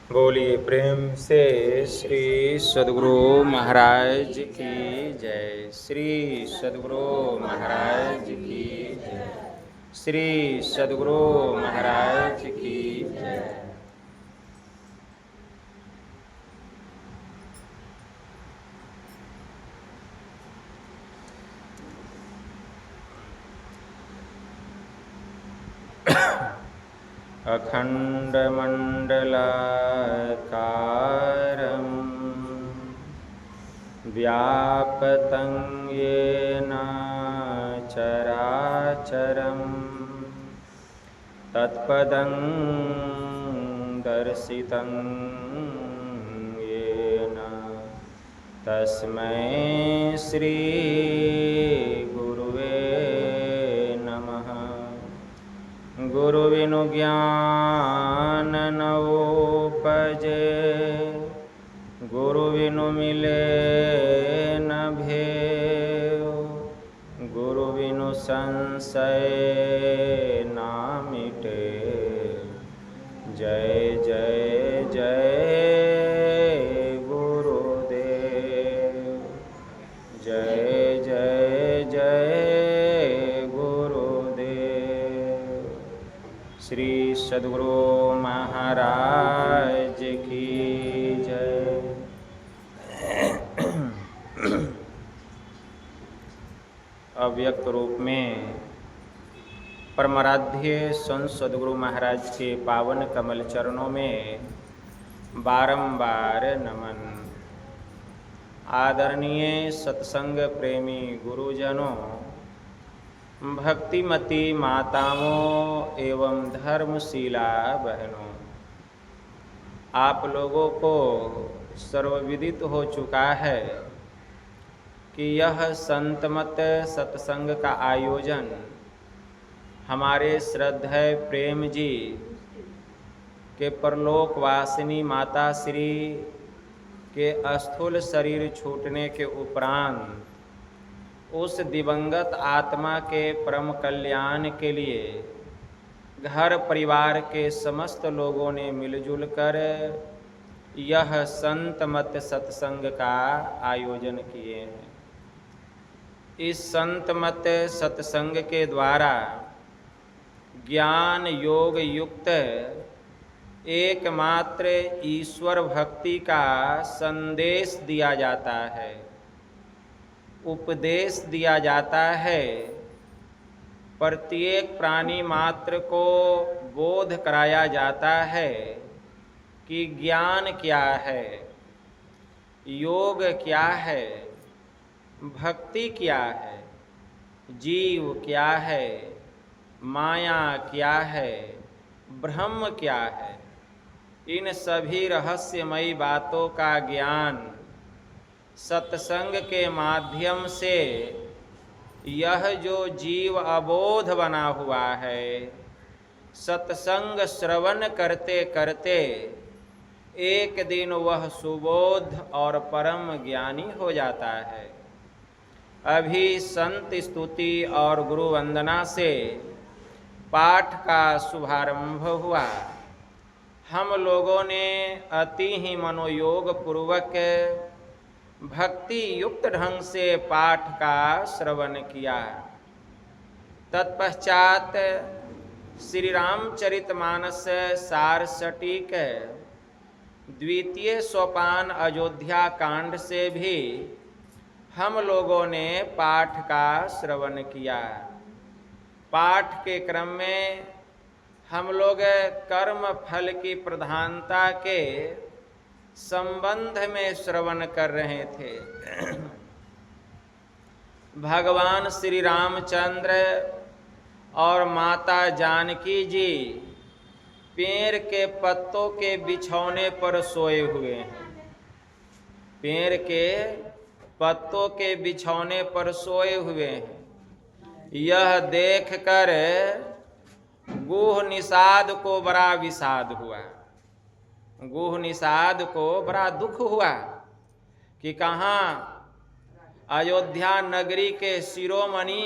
बोलिए प्रेम से श्री सद्गुरु महाराज की जय। श्री सद्गुरु महाराज की जय। श्री सद्गुरु महाराज की जय। अखण्डमण्डलाकारं व्याप्तं येन चराचरं तत्पदं दर्शितं येन तस्मै श्री गुरुवे नमः। गुरु बिनु ज्ञान न उपजे, गुरु बिनु मिले न भेव, गुरु बिनु संशय न मिटे। जय जय जय गुरुदेव। जय जय जय गुरुदेव। श्री सद्गुरु महाराज की जय। अव्यक्त रूप में परमाराध्य संत सद्गुरु महाराज के पावन कमल चरणों में बारंबार नमन। आदरणीय सत्संग प्रेमी गुरुजनों, भक्तिमती माताओं एवं धर्मशीला बहनों, आप लोगों को सर्वविदित हो चुका है कि यह संतमत सत्संग का आयोजन हमारे श्रद्धेय प्रेम जी के परलोकवासिनी माता श्री के अस्थूल शरीर छूटने के उपरांत उस दिवंगत आत्मा के परम कल्याण के लिए घर परिवार के समस्त लोगों ने मिलजुल कर यह संतमत सत्संग का आयोजन किए हैं। इस संतमत सत्संग के द्वारा ज्ञान योग युक्त एकमात्र ईश्वर भक्ति का संदेश दिया जाता है, उपदेश दिया जाता है। प्रत्येक प्राणी मात्र को बोध कराया जाता है कि ज्ञान क्या है, योग क्या है, भक्ति क्या है, जीव क्या है, माया क्या है, ब्रह्म क्या है। इन सभी रहस्यमयी बातों का ज्ञान सत्संग के माध्यम से यह जो जीव अबोध बना हुआ है, सत्संग श्रवण करते करते एक दिन वह सुबोध और परम ज्ञानी हो जाता है। अभी संत स्तुति और गुरु वंदना से पाठ का शुभारंभ हुआ। हम लोगों ने अति ही मनोयोग पूर्वक भक्ति युक्त ढंग से पाठ का श्रवण किया। तत्पश्चात श्री रामचरितमानस सार सटीक द्वितीय सोपान अयोध्या कांड से भी हम लोगों ने पाठ का श्रवण किया। पाठ के क्रम में हम लोग कर्म फल की प्रधानता के संबंध में श्रवण कर रहे थे। भगवान श्री रामचंद्र और माता जानकी जी पेड़ के पत्तों के बिछौने पर सोए हुए हैं। पेड़ के पत्तों के बिछौने पर सोए हुए हैं। यह देखकर गुह निषाद को बड़ा विषाद हुआ। गुह निषाद को बड़ा दुख हुआ कि कहाँ अयोध्या नगरी के शिरोमणि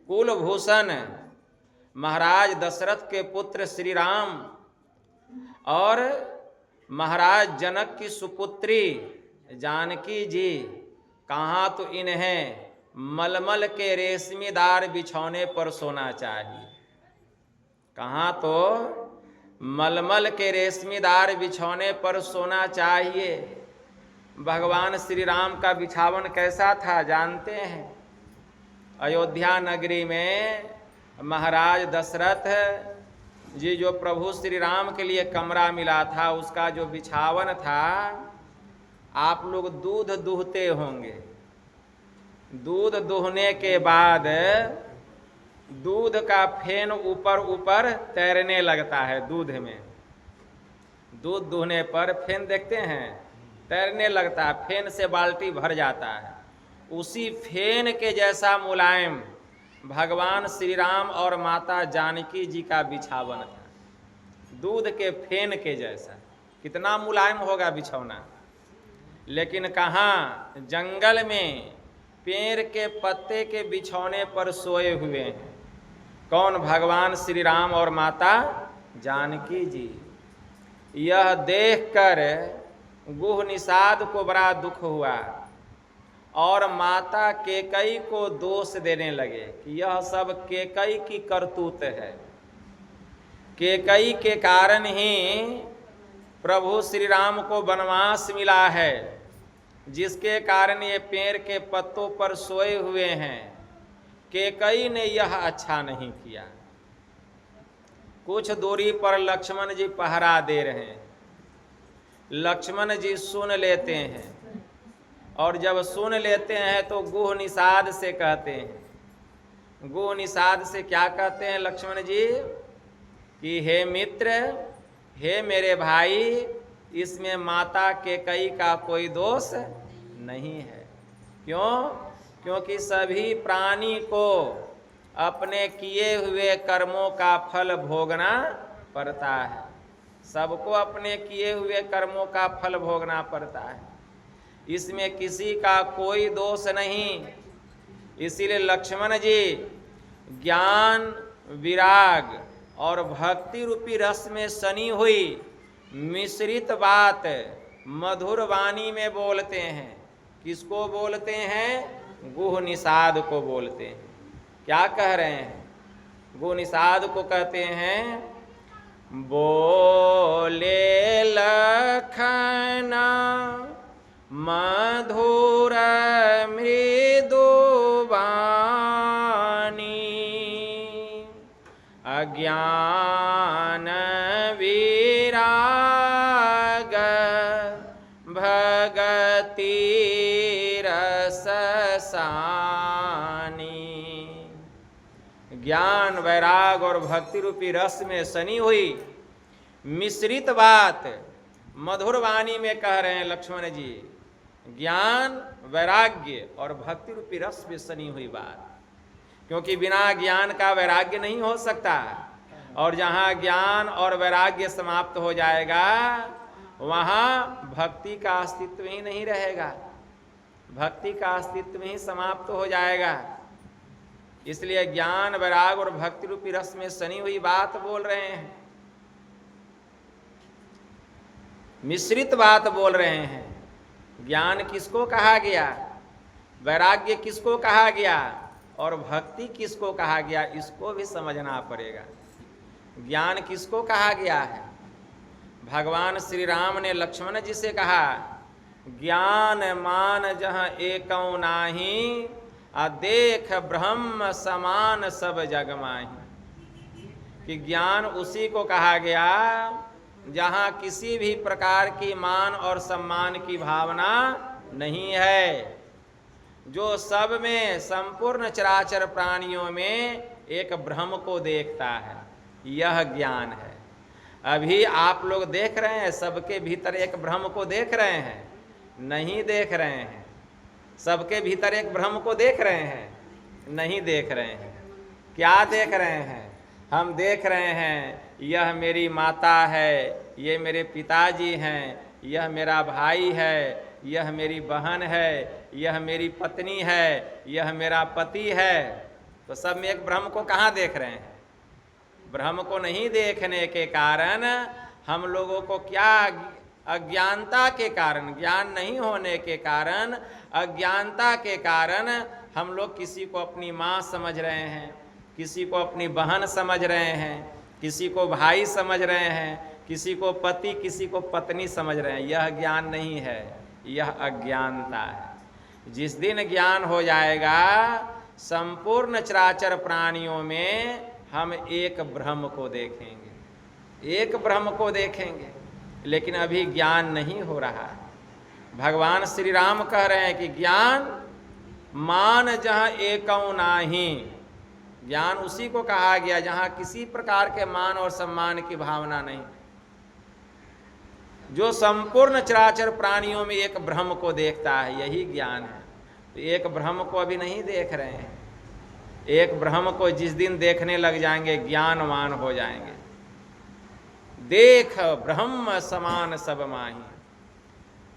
कुलभूषण महाराज दशरथ के पुत्र श्री राम और महाराज जनक की सुपुत्री जानकी जी, कहाँ तो इन्हें मलमल के रेशमीदार बिछौने पर सोना चाहिए। कहाँ तो मलमल के रेशमीदार बिछौने पर सोना चाहिए। भगवान श्री राम का बिछावन कैसा था जानते हैं? अयोध्या नगरी में महाराज दशरथ जी जो प्रभु श्री राम के लिए कमरा मिला था, उसका जो बिछावन था, आप लोग दूध दूहते होंगे। दूध दूहने के बाद दूध का फेन ऊपर ऊपर तैरने लगता है। दूध में दूध दूहने पर फेन देखते हैं तैरने लगता है, फेन से बाल्टी भर जाता है। उसी फेन के जैसा मुलायम भगवान श्री राम और माता जानकी जी का बिछावन था। दूध के फेन के जैसा। कितना मुलायम होगा बिछौना। लेकिन कहाँ, जंगल में पेड़ के पत्ते के बिछौने पर सोए हुए हैं। कौन? भगवान श्री राम और माता जानकी जी। यह देखकर गुह निषाद को बड़ा दुख हुआ और माता केकई को दोष देने लगे कि यह सब केकई की करतूत है। केकई के कारण ही प्रभु श्री राम को वनवास मिला है, जिसके कारण ये पेड़ के पत्तों पर सोए हुए हैं। केकई ने यह अच्छा नहीं किया। कुछ दूरी पर लक्ष्मण जी पहरा दे रहे हैं। लक्ष्मण जी सुन लेते हैं और जब सुन लेते हैं तो गुह निषाद से कहते हैं। गुह निषाद से क्या कहते हैं लक्ष्मण जी? कि हे मित्र, हे मेरे भाई, इसमें माता केकई का कोई दोष नहीं है। क्यों? क्योंकि सभी प्राणी को अपने किए हुए कर्मों का फल भोगना पड़ता है। सबको अपने किए हुए कर्मों का फल भोगना पड़ता है। इसमें किसी का कोई दोष नहीं। इसीलिए लक्ष्मण जी ज्ञान, विराग और भक्ति रूपी रस में सनी हुई मिश्रित बात मधुर वाणी में बोलते हैं। किसको बोलते हैं? गुह निषाद को बोलते हैं। क्या कह रहे हैं? गुह निषाद को कहते हैं, बोले लखना मधुर मृदु वाणी, अज्ञान विराग भगति रस सानी। ज्ञान, वैराग और भक्ति रूपी रस में सनी हुई मिश्रित बात मधुर वाणी में कह रहे हैं लक्ष्मण जी। ज्ञान, वैराग्य और भक्ति रूपी रस में सनी हुई बात। क्योंकि बिना ज्ञान का वैराग्य नहीं हो सकता, और जहाँ ज्ञान और वैराग्य समाप्त हो जाएगा वहाँ भक्ति का अस्तित्व ही नहीं रहेगा। भक्ति का अस्तित्व ही समाप्त हो जाएगा। इसलिए ज्ञान, वैराग और भक्ति रूपी रस में सनी हुई बात बोल रहे हैं, मिश्रित बात बोल रहे हैं। ज्ञान किसको कहा गया, वैराग्य किसको कहा गया और भक्ति किसको कहा गया, इसको भी समझना पड़ेगा। ज्ञान किसको कहा गया है? भगवान श्री राम ने लक्ष्मण जी से कहा, ज्ञान मान जहाँ एकौ नाही, देख ब्रह्म समान सब जग माही। कि ज्ञान उसी को कहा गया जहाँ किसी भी प्रकार की मान और सम्मान की भावना नहीं है, जो सब में, संपूर्ण चराचर प्राणियों में एक ब्रह्म को देखता है, यह ज्ञान है। अभी आप लोग देख रहे हैं सबके भीतर एक ब्रह्म को देख रहे हैं? नहीं देख रहे हैं। सबके भीतर एक ब्रह्म को देख रहे हैं? नहीं देख रहे हैं। क्या देख रहे हैं? हम देख रहे हैं यह मेरी माता है, ये मेरे पिताजी हैं, यह मेरा भाई है, यह मेरी बहन है, यह मेरी पत्नी है, यह मेरा पति है। तो सब में एक ब्रह्म को कहाँ देख रहे हैं? ब्रह्म को नहीं देखने के कारण हम लोगों को क्या अज्ञानता के कारण, ज्ञान नहीं होने के कारण, अज्ञानता के कारण हम लोग किसी को अपनी माँ समझ रहे हैं, किसी को अपनी बहन समझ रहे हैं, किसी को भाई समझ रहे हैं, किसी को पति, किसी को पत्नी समझ रहे हैं। यह ज्ञान नहीं है, यह अज्ञानता है। जिस दिन ज्ञान हो जाएगा, संपूर्ण चराचर प्राणियों में हम एक ब्रह्म को देखेंगे, एक ब्रह्म को देखेंगे। लेकिन अभी ज्ञान नहीं हो रहा। भगवान श्री राम कह रहे हैं कि ज्ञान मान जहाँ एकौ नाही। ज्ञान उसी को कहा गया जहाँ किसी प्रकार के मान और सम्मान की भावना नहीं, जो संपूर्ण चराचर प्राणियों में एक ब्रह्म को देखता है, यही ज्ञान है। तो एक ब्रह्म को अभी नहीं देख रहे हैं। एक ब्रह्म को जिस दिन देखने लग जाएंगे, ज्ञानवान हो जाएंगे। देख ब्रह्म समान सब माही।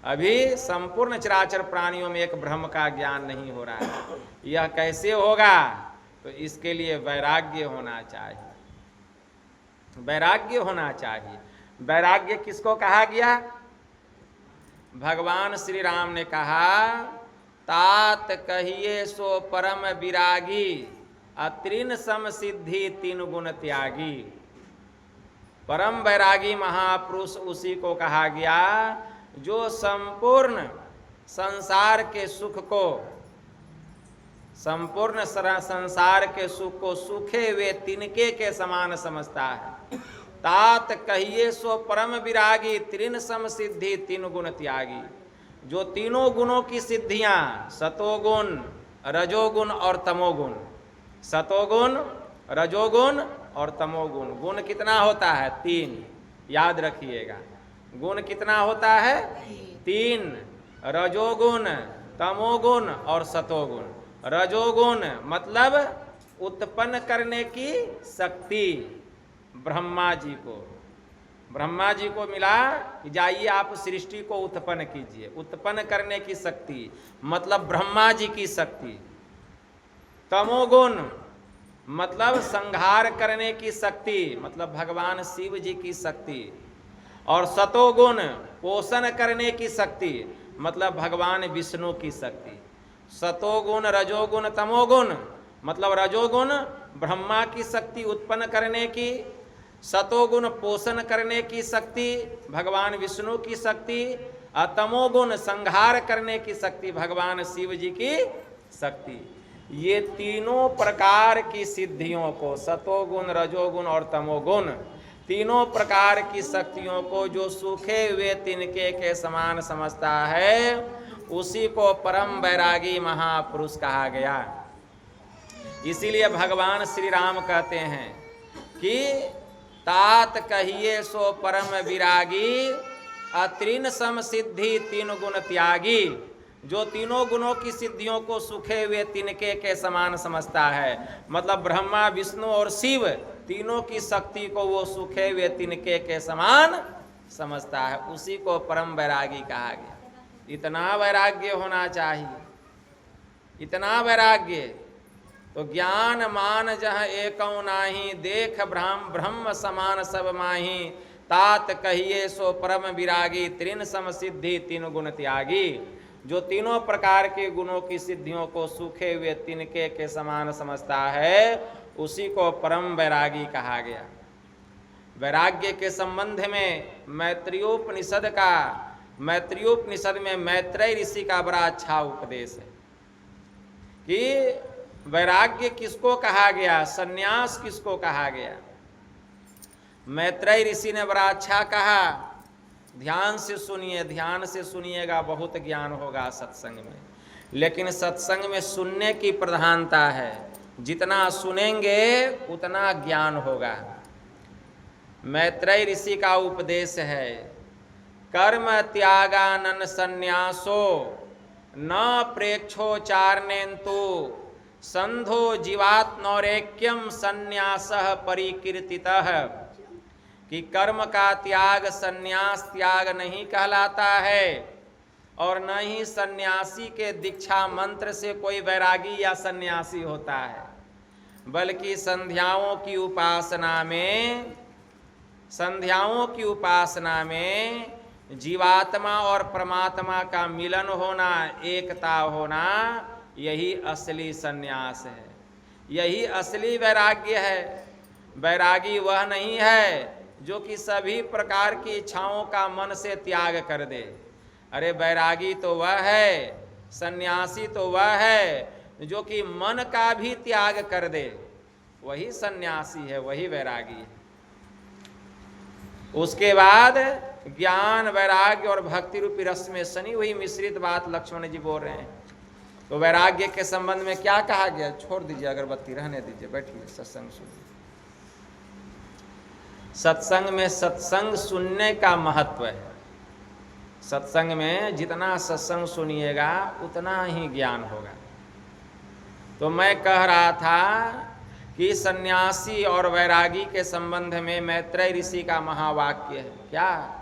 अभी संपूर्ण चराचर प्राणियों में एक ब्रह्म का ज्ञान नहीं हो रहा है। यह कैसे होगा? तो इसके लिए वैराग्य होना चाहिए, वैराग्य होना चाहिए। वैराग्य किसको कहा गया? भगवान श्री राम ने कहा, तात कहिए सो परम विरागी, अत्रिन सम सिद्धि तीन गुण त्यागी। परम वैरागी महापुरुष उसी को कहा गया जो संपूर्ण संसार के सुख को, संपूर्ण संसार के सुख को सूखे हुए तिनके के समान समझता है। तात कहिए सो परम विरागी, त्रिन सम सिद्धि तीन गुण त्यागी। जो तीनों गुणों की सिद्धियां, सतोगुण, रजोगुण और तमोगुण, सतोगुण, रजोगुण और तमोगुण। गुण कितना होता है? 3। याद रखिएगा, गुण कितना होता है? 3। रजोगुण, तमोगुण और सतोगुण। रजोगुण मतलब उत्पन्न करने की शक्ति। ब्रह्मा जी को मिला कि जाइए आप सृष्टि को उत्पन्न कीजिए। उत्पन्न करने की शक्ति मतलब ब्रह्मा जी की शक्ति। तमोगुण मतलब संहार करने की शक्ति, मतलब भगवान शिव जी की शक्ति। और सतोगुण पोषण करने की शक्ति, मतलब भगवान विष्णु की शक्ति। सतोगुण, रजोगुण, तमोगुण मतलब रजोगुण ब्रह्मा की शक्ति उत्पन्न करने की, सतोगुण पोषण करने की शक्ति भगवान विष्णु की शक्ति, और तमोगुण संहार करने की शक्ति भगवान शिव जी की शक्ति। ये तीनों प्रकार की सिद्धियों को, सतोगुण, रजोगुण और तमोगुण, तीनों प्रकार की शक्तियों को जो सूखे हुए तिनके के समान समझता है, उसी को परम वैरागी महापुरुष कहा गया। इसीलिए भगवान श्री राम कहते हैं कि तात कहिए सो परम विरागी, अत्रिन सम सिद्धि तीन गुण त्यागी। जो तीनों गुणों की सिद्धियों को सूखे हुए तिनके के समान समझता है, मतलब ब्रह्मा, विष्णु और शिव तीनों की शक्ति को वो सूखे हुए तिनके के समान समझता है, उसी को परम वैरागी कहा गया। इतना वैराग्य होना चाहिए, इतना वैराग्य। तो ज्ञान मान जह एकौ नाही, देख ब्रह्म समान सब माही। तात कहिए सो परम विरागी, त्रिन सम सिद्धि तीन गुण त्यागी। जो तीनों प्रकार के गुणों की सिद्धियों को सूखे हुए तिनके के समान समझता है, उसी को परम वैरागी कहा गया। वैराग्य के संबंध में मैत्रेयोपनिषद में मैत्रेय ऋषि का बड़ा अच्छा उपदेश है कि वैराग्य किसको कहा गया, सन्यास किसको कहा गया। मैत्रेय ऋषि ने बड़ा अच्छा कहा। ध्यान से सुनिए, ध्यान से सुनिएगा, बहुत ज्ञान होगा सत्संग में। लेकिन सत्संग में सुनने की प्रधानता है, जितना सुनेंगे उतना ज्ञान होगा। मैत्रेय ऋषि का उपदेश है, कर्म त्यागानन संन्यासो न प्रेक्षोचारणेन्तु संधो जीवात्मौरेक्यम संन्यासः परिकीर्तितः। कि कर्म का त्याग संन्यास त्याग नहीं कहलाता है, और न ही सन्यासी के दीक्षा मंत्र से कोई वैरागी या सन्यासी होता है, बल्कि संध्याओं की उपासना में जीवात्मा और परमात्मा का मिलन होना, एकता होना, यही असली सन्यास है, यही असली वैराग्य है। वैरागी वह नहीं है जो कि सभी प्रकार की इच्छाओं का मन से त्याग कर दे। अरे वैरागी तो वह है, सन्यासी तो वह है जो कि मन का भी त्याग कर दे, वही सन्यासी है, वही वैरागी है। उसके बाद ज्ञान, वैराग्य और भक्ति रूपी रस में सनी हुई मिश्रित बात लक्ष्मण जी बोल रहे हैं। तो वैराग्य के संबंध में क्या कहा गया? छोड़ दीजिए अगरबत्ती, रहने दीजिए, बैठिए, सत्संग सुनिए। सत्संग में सत्संग सुनने का महत्व है। सत्संग में जितना सत्संग सुनिएगा उतना ही ज्ञान होगा। तो मैं कह रहा था कि सन्यासी और वैरागी के संबंध में मैत्रेय ऋषि का महावाक्य है। क्या?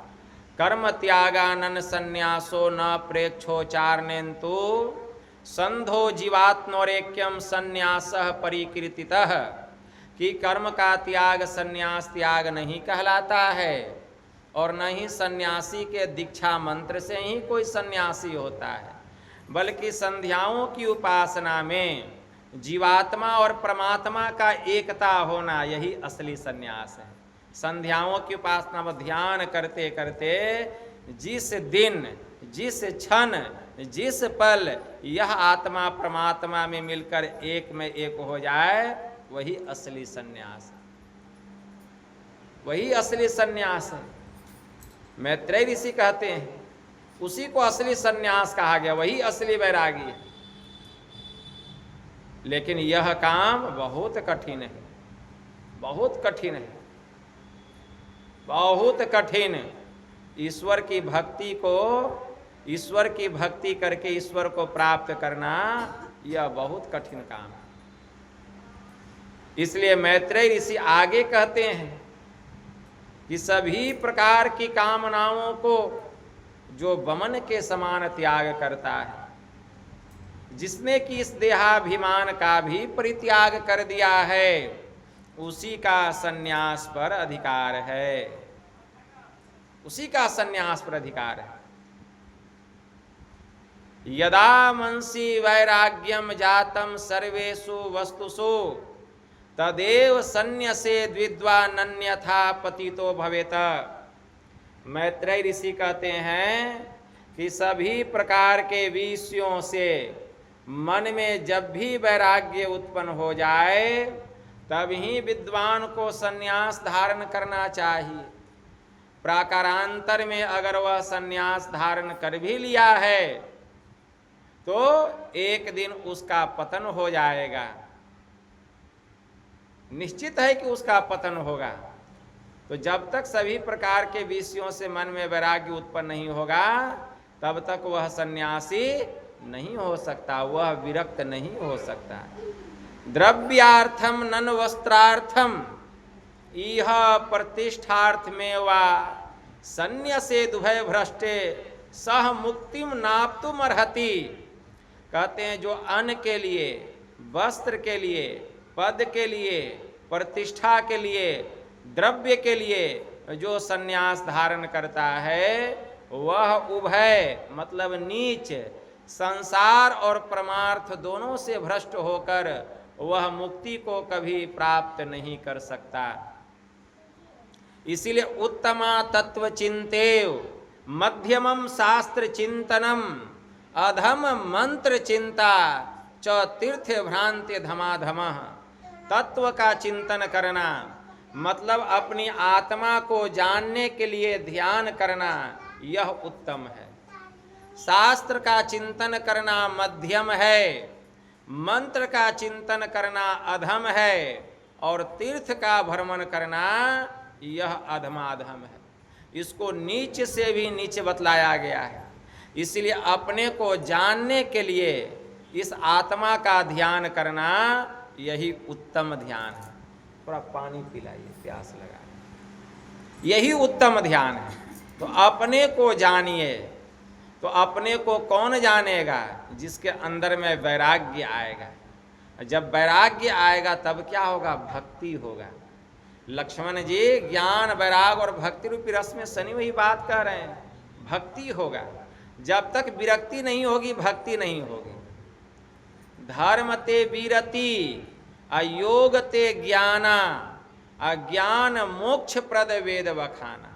कर्म त्यागानन सन्यासो न प्रेक्षोचारणेन्तु संधो जीवात्मोरेक्यम सन्यासः परिकीर्तितः, कि कर्म का त्याग सन्यास त्याग नहीं कहलाता है और न ही सन्यासी के दीक्षा मंत्र से ही कोई सन्यासी होता है, बल्कि संध्याओं की उपासना में जीवात्मा और परमात्मा का एकता होना, यही असली सन्यास है। संध्याओं की उपासना में ध्यान करते करते जिस दिन, जिस क्षण, जिस पल यह आत्मा परमात्मा में मिलकर एक में एक हो जाए, वही असली सन्यास है, वही असली सन्यास है। मैत्रेय ऋषि कहते हैं उसी को असली सन्यास कहा गया, वही असली वैरागी है। लेकिन यह काम बहुत कठिन है, बहुत कठिन है, बहुत कठिन। ईश्वर की भक्ति को, ईश्वर की भक्ति करके ईश्वर को प्राप्त करना, यह बहुत कठिन काम है। इसलिए मैत्रेय ऋषि आगे कहते हैं कि सभी प्रकार की कामनाओं को जो वमन के समान त्याग करता है, जिसने कि इस देहाभिमान का भी परित्याग कर दिया है, उसी का सन्यास पर अधिकार है, उसी का सन्यास पर अधिकार है। यदा मनसि वैराग्यम जातम सर्वेषु वस्तुषु तदेव सन्न्यसे द्विद्वानन्यथा पतितो भवेत। मैत्रेय ऋषि कहते हैं कि सभी प्रकार के विषयों से मन में जब भी वैराग्य उत्पन्न हो जाए, तब ही विद्वान को सन्यास धारण करना चाहिए। प्राकारांतर में अगर वह सन्यास धारण कर भी लिया है तो एक दिन उसका पतन हो जाएगा, निश्चित है कि उसका पतन होगा। तो जब तक सभी प्रकार के विषयों से मन में वैराग्य उत्पन्न नहीं होगा, तब तक वह सन्यासी नहीं हो सकता, वह विरक्त नहीं हो सकता। द्रव्यार्थम नन वस्त्रार्थम इह प्रतिष्ठार्थ में वा सन्न्यसे दुभय भ्रष्टे सह मुक्तिम नाप्तुम अर्हति। कहते हैं जो अन्न के लिए, वस्त्र के लिए, पद के लिए, प्रतिष्ठा के लिए, द्रव्य के लिए जो सन्यास धारण करता है, वह उभय मतलब नीच, संसार और परमार्थ दोनों से भ्रष्ट होकर वह मुक्ति को कभी प्राप्त नहीं कर सकता। इसीलिए उत्तमा तत्व चिंतेव मध्यमम शास्त्र चिंतनम अधम मंत्र चिंता च तीर्थ भ्रांति धमाधम। तत्व का चिंतन करना मतलब अपनी आत्मा को जानने के लिए ध्यान करना, यह उत्तम है। शास्त्र का चिंतन करना मध्यम है, मंत्र का चिंतन करना अधम है, और तीर्थ का भ्रमण करना यह अधमाधम है। इसको नीच से भी नीच बतलाया गया है। इसलिए अपने को जानने के लिए इस आत्मा का ध्यान करना यही उत्तम ध्यान है। थोड़ा पानी पिलाइए, प्यास लगा। यही उत्तम ध्यान है। तो अपने को जानिए, तो अपने को कौन जानेगा? जिसके अंदर में वैराग्य आएगा। जब वैराग्य आएगा तब क्या होगा? भक्ति होगा। लक्ष्मण जी ज्ञान वैराग और भक्ति रूपी रस में शनि वही बात कह रहे हैं, भक्ति होगा। जब तक विरक्ति नहीं होगी भक्ति नहीं होगी। धर्म ते वीरति अयोग ते ज्ञाना अज्ञान मोक्ष प्रद वेद बखाना।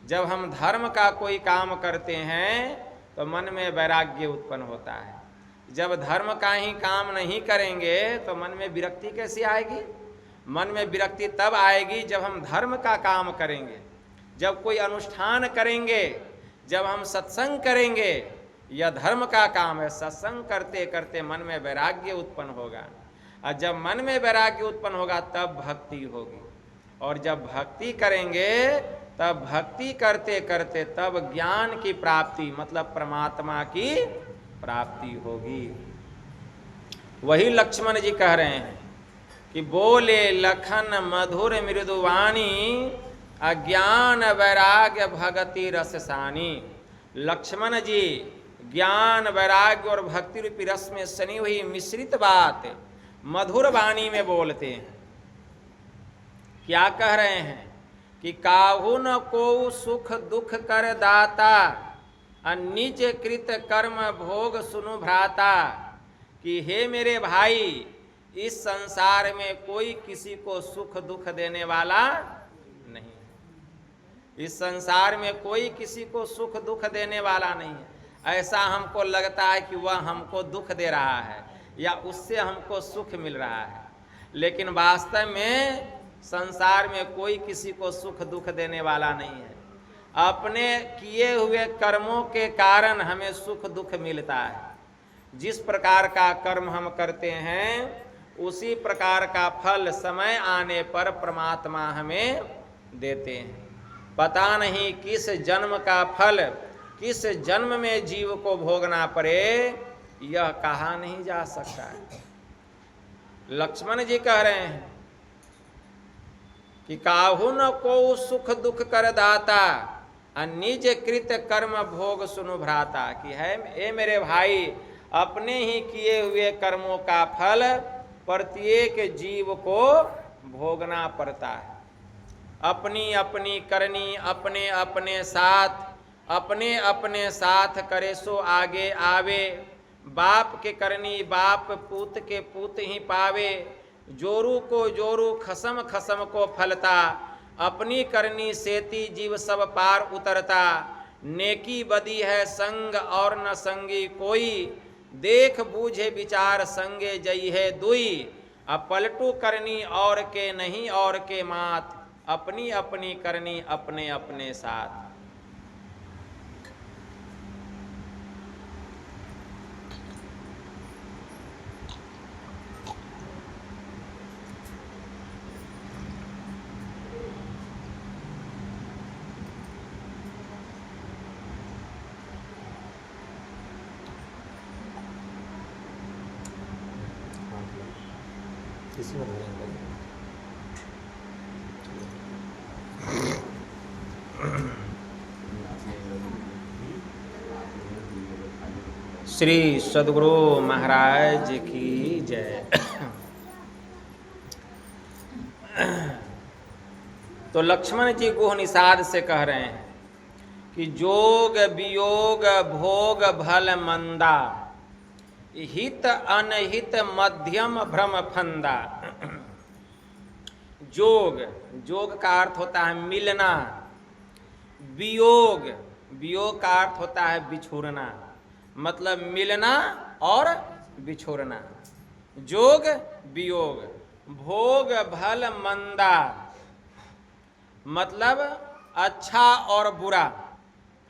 जब हम धर्म का कोई काम करते हैं तो मन में वैराग्य उत्पन्न होता है। जब धर्म का ही काम नहीं करेंगे तो मन में विरक्ति कैसे आएगी? मन में विरक्ति तब आएगी जब हम धर्म का काम करेंगे, जब कोई अनुष्ठान करेंगे, जब हम सत्संग करेंगे। यह धर्म का काम है। सत्संग करते करते मन में वैराग्य उत्पन्न होगा, और जब मन में वैराग्य उत्पन्न होगा तब भक्ति होगी। और जब भक्ति करेंगे तब भक्ति करते करते तब ज्ञान की प्राप्ति मतलब परमात्मा की प्राप्ति होगी। वही लक्ष्मण जी कह रहे हैं कि बोले लखन मधुर मृदुवाणी अज्ञान वैराग्य भगति रससानी। लक्ष्मण जी ज्ञान वैराग्य और भक्ति रूपी रस में सनी हुई मिश्रित बात मधुर वाणी में बोलते हैं। क्या कह रहे हैं कि काहू न को सुख दुख कर दाता निज कृत कर्म भोग सुनु भ्राता। कि हे मेरे भाई, इस संसार में कोई किसी को सुख दुख देने वाला नहीं। इस संसार में कोई किसी को सुख दुख देने वाला नहीं है। ऐसा हमको लगता है कि वह हमको दुख दे रहा है या उससे हमको सुख मिल रहा है, लेकिन वास्तव में संसार में कोई किसी को सुख दुख देने वाला नहीं है। अपने किए हुए कर्मों के कारण हमें सुख दुख मिलता है। जिस प्रकार का कर्म हम करते हैं उसी प्रकार का फल समय आने पर परमात्मा हमें देते हैं। पता नहीं किस जन्म का फल किस जन्म में जीव को भोगना पड़े, यह कहा नहीं जा सकता है। लक्ष्मण जी कह रहे हैं कि काहू न को सुख दुख कर दाता निज कृत कर्म भोग सुनु भ्राता। कि है ए मेरे भाई, अपने ही किए हुए कर्मों का फल प्रत्येक जीव को भोगना पड़ता है। अपनी अपनी करनी अपने अपने साथ करे सो आगे आवे। बाप के करनी बाप पूत के पूत ही पावे। जोरू को जोरू खसम खसम को फलता। अपनी करनी सेती जीव सब पार उतरता। नेकी बदी है संग और न संगी कोई। देख बूझे विचार संगे जई है दुई। अब पलटू करनी और के नहीं और के मात। अपनी अपनी करनी अपने अपने साथ। श्री सद्गुरु महाराज की जय। तो लक्ष्मण जी गुह निषाद से कह रहे हैं कि जोग वियोग भोग भल मंदा। हित अनहित मध्यम भ्रम फंदा। जोग का अर्थ होता है मिलना। वियोग का अर्थ होता है बिछुड़ना, मतलब मिलना और बिछोड़ना। जोग वियोग। भोग भल मंदा मतलब अच्छा और बुरा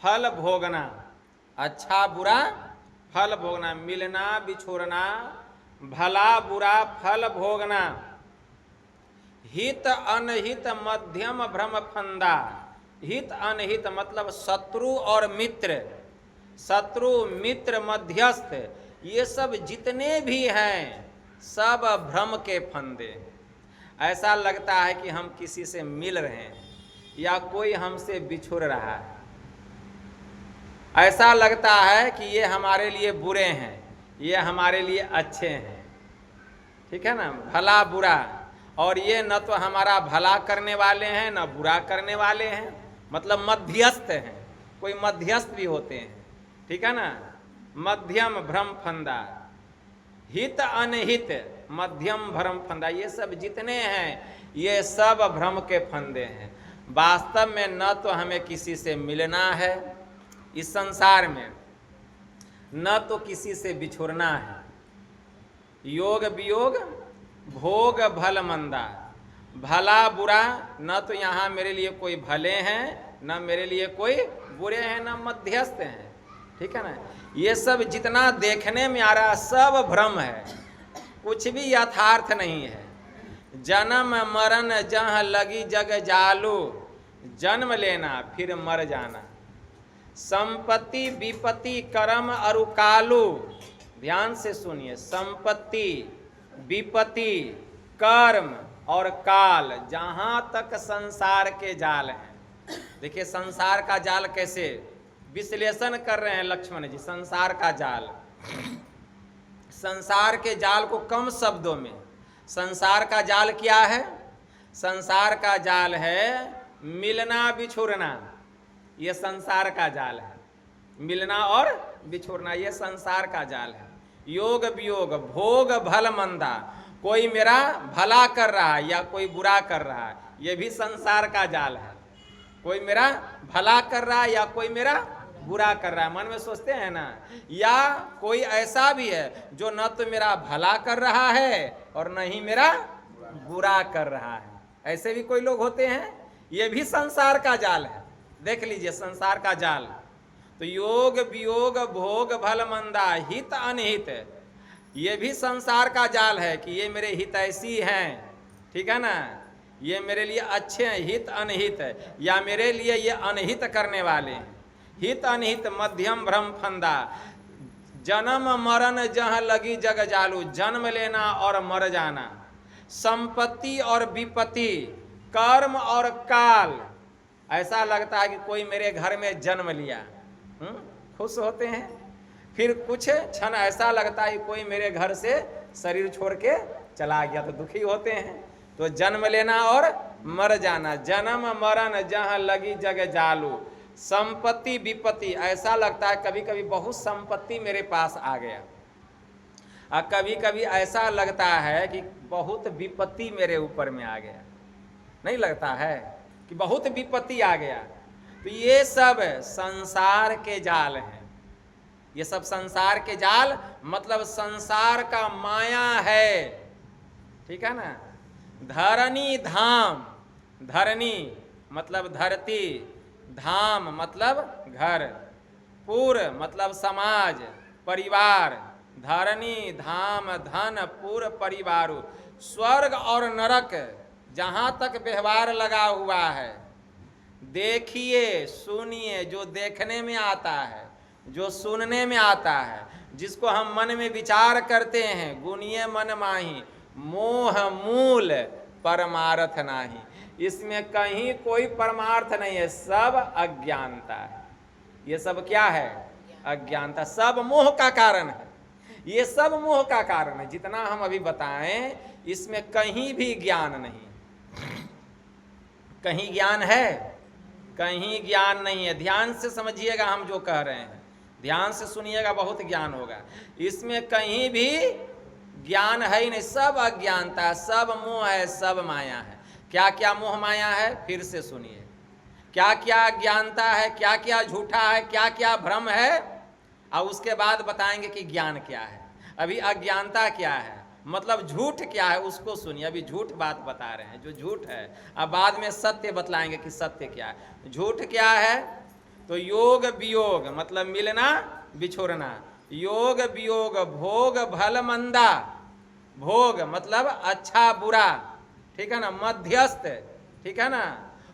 फल भोगना। अच्छा बुरा फल भोगना, मिलना बिछोड़ना, भला बुरा फल भोगना। हित अनहित मध्यम भ्रम फंदा। हित अनहित मतलब शत्रु और मित्र, शत्रु मित्र मध्यस्थ, ये सब जितने भी हैं सब भ्रम के फंदे। ऐसा लगता है कि हम किसी से मिल रहे हैं या कोई हमसे बिछुड़ रहा है। ऐसा लगता है कि ये हमारे लिए बुरे हैं, ये हमारे लिए अच्छे हैं, ठीक है ना, भला बुरा। और ये न तो हमारा भला करने वाले हैं न बुरा करने वाले हैं, मतलब मध्यस्थ हैं, कोई मध्यस्थ भी होते हैं, ठीक है ना। मध्यम भ्रम फंदा, हित अनहित मध्यम भ्रम फंदा, ये सब जितने हैं ये सब भ्रम के फंदे हैं। वास्तव में न तो हमें किसी से मिलना है इस संसार में, न तो किसी से बिछुड़ना है। योग वियोग भोग भल मंदा, भला बुरा, न तो यहाँ मेरे लिए कोई भले हैं न मेरे लिए कोई बुरे हैं, न मध्यस्थ हैं, ठीक है ना। ये सब जितना देखने में आ रहा सब भ्रम है, कुछ भी यथार्थ नहीं है। जन्म मरण जहाँ लगी जग जालू, जन्म लेना फिर मर जाना, संपत्ति विपत्ति कर्म अरु कालू। ध्यान से सुनिए, संपत्ति विपत्ति कर्म और काल, जहाँ तक संसार के जाल हैं। देखिए संसार का जाल कैसे विश्लेषण कर रहे हैं लक्ष्मण जी। संसार का जाल, संसार के जाल को कम शब्दों में, संसार का जाल क्या है? संसार का जाल है मिलना बिछुड़ना, ये संसार का जाल है। मिलना और बिछुड़ना ये संसार का जाल है। योग वियोग भोग भल मंदा, कोई मेरा भला कर रहा है या कोई बुरा कर रहा है, ये भी संसार का जाल है। कोई मेरा भला कर रहा है या कोई मेरा बुरा कर रहा है, मन में सोचते हैं ना। या कोई ऐसा भी है जो न तो मेरा भला कर रहा है और न ही मेरा बुरा कर रहा है, ऐसे भी कोई लोग होते हैं, ये भी संसार का जाल है। देख लीजिए संसार का जाल। तो योग वियोग भोग भल मंदा हित अनहित, ये भी संसार का जाल है कि ये मेरे हितैषी हैं, ठीक है ना, ये मेरे लिए अच्छे हैं। हित अनहित या मेरे लिए ये अनहित करने वाले हैं। हित अनहित मध्यम भ्रम फंदा, जन्म मरण जहाँ लगी जग जालू, जन्म लेना और मर जाना, संपत्ति और विपत्ति कर्म और काल। ऐसा लगता है कि कोई मेरे घर में जन्म लिया, खुश होते हैं। फिर कुछ क्षण ऐसा लगता है कि कोई मेरे घर से शरीर छोड़ के चला गया, तो दुखी होते हैं। तो जन्म लेना और मर जाना, जन्म मरण जहाँ लगी जग जालू, संपत्ति विपत्ति। ऐसा लगता है कभी कभी बहुत संपत्ति मेरे पास आ गया, और कभी कभी ऐसा लगता है कि बहुत विपत्ति मेरे ऊपर में आ गया। नहीं लगता है कि बहुत विपत्ति आ गया? तो ये सब संसार के जाल हैं, ये सब संसार के जाल, मतलब संसार का माया है, ठीक है ना। धरणी धाम, धरणी मतलब धरती, धाम मतलब घर, पुर मतलब समाज परिवार, धरणी धाम धन पुर परिवारु। स्वर्ग और नरक जहाँ तक व्यवहार लगा हुआ है, देखिए सुनिए, जो देखने में आता है, जो सुनने में आता है, जिसको हम मन में विचार करते हैं, गुनिये मन माही मोह मूल परमार्थ नाही। इसमें कहीं कोई परमार्थ नहीं है, सब अज्ञानता है। ये सब क्या है? अज्ञानता, सब मोह का कारण है। ये सब मोह का कारण है। जितना हम अभी बताएं इसमें कहीं भी ज्ञान नहीं। कहीं ज्ञान है? कहीं ज्ञान नहीं है। ध्यान से समझिएगा हम जो कह रहे हैं, ध्यान से सुनिएगा, बहुत ज्ञान होगा। इसमें कहीं भी ज्ञान है ही नहीं, सब अज्ञानता, सब मोह है, सब माया है। क्या क्या मोह माया है? फिर से सुनिए, क्या क्या अज्ञानता है, क्या क्या झूठा है, क्या क्या भ्रम है, और उसके बाद बताएंगे कि ज्ञान क्या है। अभी अज्ञानता क्या है, मतलब झूठ क्या है, उसको सुनिए। अभी झूठ बात बता रहे हैं, जो झूठ है, अब बाद में सत्य बतलाएंगे कि सत्य क्या है। झूठ क्या है? तो योग वियोग मतलब मिलना बिछोड़ना, योग वियोग भोग भल मंदा, भोग मतलब अच्छा बुरा, ठीक है ना, मध्यस्थ, ठीक है ना,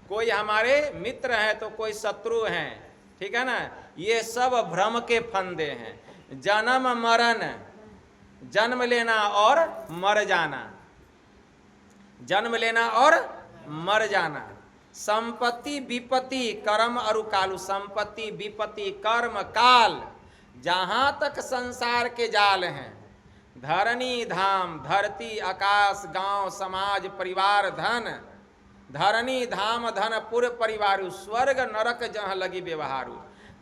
कोई हमारे मित्र हैं तो कोई शत्रु हैं, ठीक है ना, ये सब भ्रम के फंदे हैं। जन्म मरण, जन्म लेना और मर जाना, जन्म लेना और मर जाना, संपत्ति विपत्ति कर्म अरु कालु, संपत्ति विपत्ति कर्म काल, जहाँ तक संसार के जाल हैं, धरणी धाम, धरती आकाश गांव समाज परिवार धन, धरणी धाम धन पुर परिवारु, स्वर्ग नरक जहाँ लगी व्यवहारु,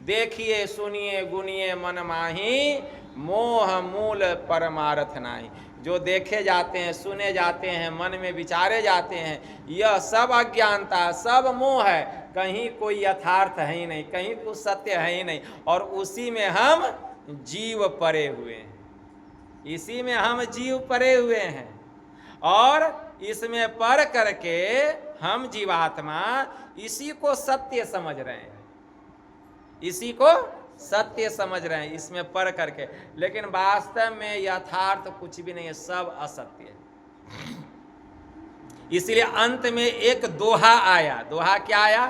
देखिए सुनिए गुनिए मन माही, मोह मूल परमारथ नाही। जो देखे जाते हैं, सुने जाते हैं, मन में विचारे जाते हैं, यह सब अज्ञानता, सब मोह है, कहीं कोई यथार्थ है ही नहीं, कहीं कुछ सत्य है ही नहीं, और उसी में हम जीव परे हुए हैं, इसी में हम जीव परे हुए हैं, और इसमें पर करके हम जीवात्मा इसी को सत्य समझ रहे हैं, इसी को सत्य समझ रहे हैं, इसमें पर करके, लेकिन वास्तव में यथार्थ कुछ भी नहीं है, सब असत्य है। इसलिए अंत में एक दोहा आया। दोहा क्या आया?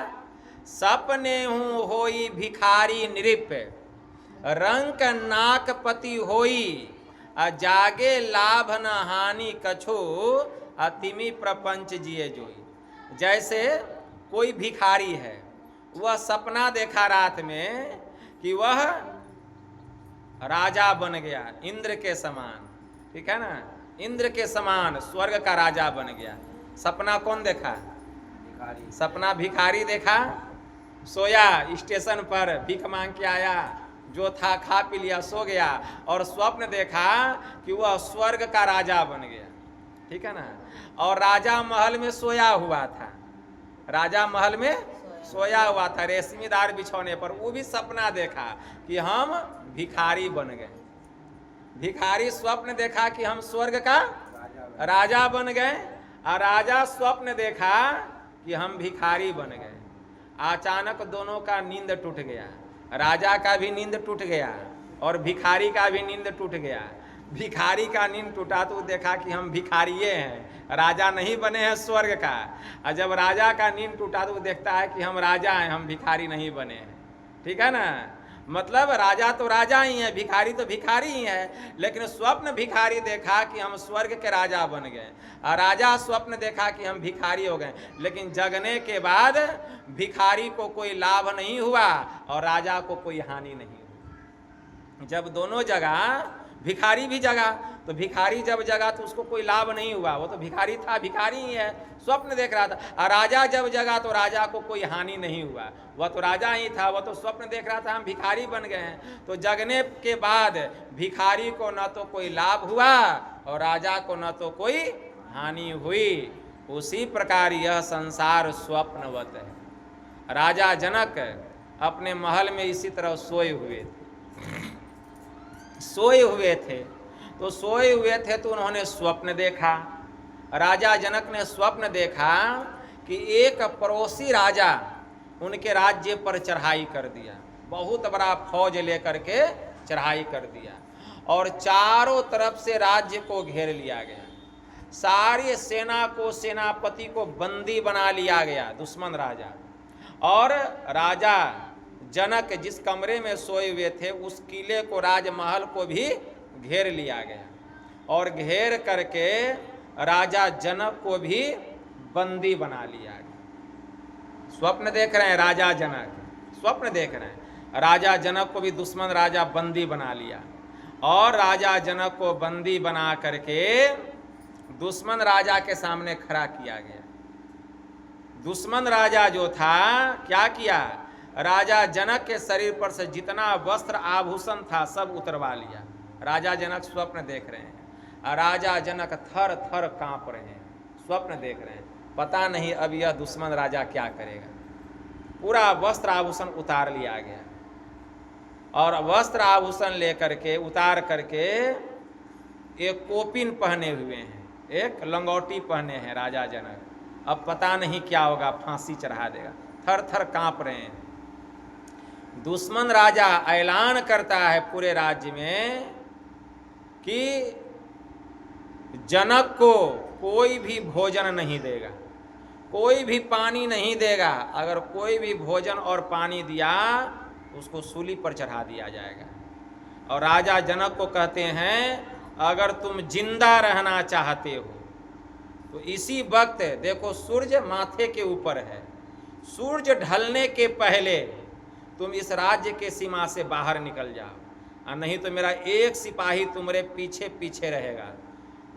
सपने हूँ होई भिखारी नृप, रंक नाकपति होई, जागे लाभ न हानि कछो, अतिमि प्रपंच जिए जोई। जैसे कोई भिखारी है, वह सपना देखा रात में कि वह राजा बन गया, इंद्र के समान, ठीक है ना, इंद्र के समान स्वर्ग का राजा बन गया। सपना कौन देखा? भिखारी। सपना भिखारी देखा, सोया स्टेशन पर, भीख मांग के आया, जो था खा पी लिया, सो गया, और स्वप्न देखा कि वह स्वर्ग का राजा बन गया, ठीक है ना, और राजा महल में सोया हुआ था, राजा महल में सोया हुआ था रेशमीदार बिछौने पर। वो भी सपना देखा कि हम भिखारी बन गए। भिखारी स्वप्न देखा कि हम स्वर्ग का राजा बन गए, और राजा स्वप्न देखा कि हम भिखारी बन गए। अचानक दोनों का नींद टूट गया, राजा का भी नींद टूट गया और भिखारी का भी नींद टूट गया। भिखारी का नींद टूटा तो देखा कि हम भिखारिये हैं, राजा नहीं बने हैं स्वर्ग का। और जब राजा का नींद टूटा तो देखता है कि हम राजा हैं, हम भिखारी नहीं बने हैं, ठीक है ना। मतलब राजा तो राजा ही है, भिखारी तो भिखारी ही है, लेकिन स्वप्न भिखारी देखा कि हम स्वर्ग के राजा बन गए, और राजा स्वप्न देखा कि हम भिखारी हो गए। लेकिन जगने के बाद भिखारी को कोई लाभ नहीं हुआ और राजा को कोई हानि नहीं हुई। जब दोनों जगह, भिखारी भी जगा, तो भिखारी जब जगा तो उसको कोई लाभ नहीं हुआ, वो तो भिखारी था, भिखारी ही है, स्वप्न देख रहा था। और राजा जब जगा तो राजा को कोई हानि नहीं हुआ, वह तो राजा ही था, वह तो स्वप्न देख रहा था हम भिखारी बन गए हैं। तो जगने के बाद भिखारी को न तो कोई लाभ हुआ और राजा को न तो कोई हानि हुई। उसी प्रकार यह संसार स्वप्नवत है। राजा जनक अपने महल में इसी तरह सोए हुए थे, तो सोए हुए थे तो उन्होंने स्वप्न देखा। राजा जनक ने स्वप्न देखा कि एक पड़ोसी राजा उनके राज्य पर चढ़ाई कर दिया, बहुत बड़ा फौज लेकर के चढ़ाई कर दिया, और चारों तरफ से राज्य को घेर लिया गया। सारी सेना को, सेनापति को बंदी बना लिया गया, दुश्मन राजा। और राजा जनक जिस कमरे में सोए हुए थे उस किले को, राजमहल को भी घेर लिया गया, और घेर करके राजा जनक को भी बंदी बना लिया गया। स्वप्न देख रहे हैं राजा जनक, स्वप्न देख रहे हैं, राजा जनक को भी दुश्मन राजा बंदी बना लिया, और राजा जनक को बंदी बना करके दुश्मन राजा के सामने खड़ा किया गया। दुश्मन राजा जो था क्या किया, राजा जनक के शरीर पर से जितना वस्त्र आभूषण था सब उतरवा लिया। राजा जनक स्वप्न देख रहे हैं, और राजा जनक थर थर कांप रहे हैं, स्वप्न देख रहे हैं, पता नहीं अब यह दुश्मन राजा क्या करेगा। पूरा वस्त्र आभूषण उतार लिया गया, और वस्त्र आभूषण लेकर के उतार करके एक कोपिन पहने हुए हैं, एक लंगोटी पहने हैं राजा जनक। अब पता नहीं क्या होगा, फांसी चढ़ा देगा, थर थर कांप रहे हैं। दुश्मन राजा ऐलान करता है पूरे राज्य में कि जनक को कोई भी भोजन नहीं देगा, कोई भी पानी नहीं देगा, अगर कोई भी भोजन और पानी दिया उसको सूली पर चढ़ा दिया जाएगा। और राजा जनक को कहते हैं अगर तुम जिंदा रहना चाहते हो तो इसी वक्त देखो सूर्य माथे के ऊपर है, सूरज ढलने के पहले तुम इस राज्य के सीमा से बाहर निकल जाओ, और नहीं तो मेरा एक सिपाही तुम्हारे पीछे पीछे रहेगा।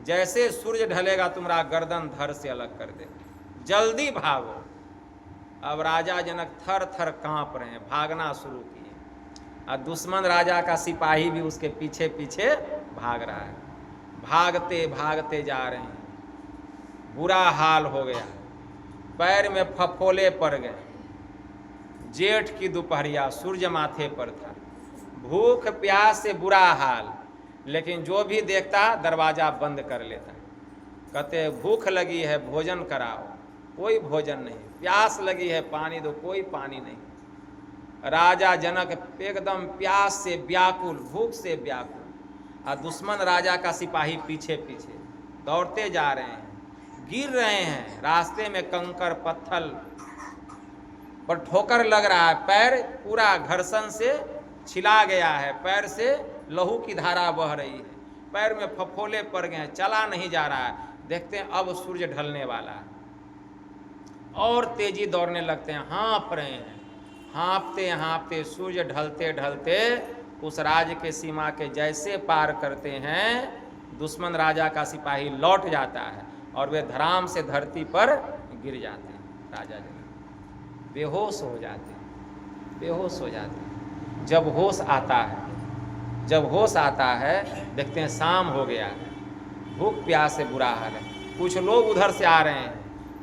जैसे सूरज ढलेगा तुम्हारा गर्दन धड़ से अलग कर देगा, जल्दी भागो। अब राजा जनक थर थर कांप रहे हैं, भागना शुरू किए, और दुश्मन राजा का सिपाही भी उसके पीछे पीछे भाग रहा है। भागते भागते जा रहे हैं, बुरा हाल हो गया, पैर में फफोले पड़ गए। जेठ की दोपहरिया, सूर्य माथे पर था, भूख प्यास से बुरा हाल, लेकिन जो भी देखता दरवाजा बंद कर लेता। कहते भूख लगी है भोजन कराओ, कोई भोजन नहीं, प्यास लगी है पानी दो, कोई पानी नहीं। राजा जनक एकदम प्यास से व्याकुल, भूख से व्याकुल, और दुश्मन राजा का सिपाही पीछे पीछे दौड़ते जा रहे हैं, गिर रहे हैं, रास्ते में कंकर पत्थर पर ठोकर लग रहा है, पैर पूरा घर्षण से छिला गया है, पैर से लहू की धारा बह रही है, पैर में फफोले पड़ गए हैं, चला नहीं जा रहा है। देखते हैं अब सूर्य ढलने वाला है, और तेजी दौड़ने लगते हैं, हाँफ रहे हैं, हाँफते हाँफते सूर्य ढलते ढलते उस राज्य के सीमा के जैसे पार करते हैं, दुश्मन राजा का सिपाही लौट जाता है और वे धराम से धरती पर गिर जाते हैं। राजा जनक बेहोश हो जाते हैं, बेहोश हो जाते हैं। जब होश आता है, जब होश आता है, देखते हैं शाम हो गया है, भूख प्यास से बुरा हाल है। कुछ लोग उधर से आ रहे हैं,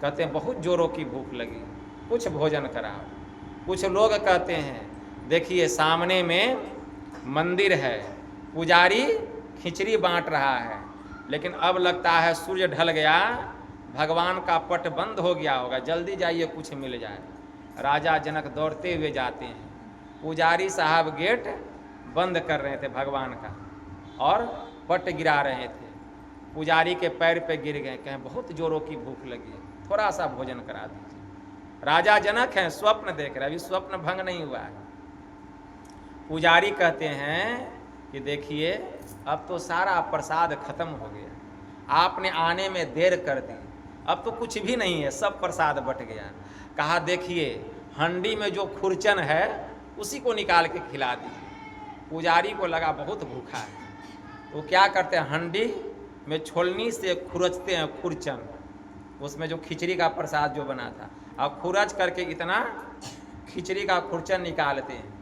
कहते हैं बहुत जोरों की भूख लगी, कुछ भोजन कराओ। कुछ लोग कहते हैं देखिए सामने में मंदिर है, पुजारी खिचड़ी बांट रहा है, लेकिन अब लगता है सूर्य ढल गया, भगवान का पट बंद हो गया होगा, जल्दी जाइए कुछ मिल जाए। राजा जनक दौड़ते हुए जाते हैं, पुजारी साहब गेट बंद कर रहे थे भगवान का और पट गिरा रहे थे। पुजारी के पैर पे गिर गए, कहें बहुत जोरों की भूख लगी है, थोड़ा सा भोजन करा दीजिए। राजा जनक हैं, स्वप्न देख रहे, अभी स्वप्न भंग नहीं हुआ है। पुजारी कहते हैं कि देखिए अब तो सारा प्रसाद खत्म हो गया, आपने आने में देर कर दी, अब तो कुछ भी नहीं है, सब प्रसाद बट गया। कहा देखिए हंडी में जो खुरचन है उसी को निकाल के खिला दीजिए। पुजारी को लगा बहुत भूखा है, तो क्या करते हैं, हंडी में छोलनी से खुरचते हैं खुरचन, उसमें जो खिचड़ी का प्रसाद जो बना था, अब खुरच करके इतना खिचड़ी का खुरचन निकालते हैं,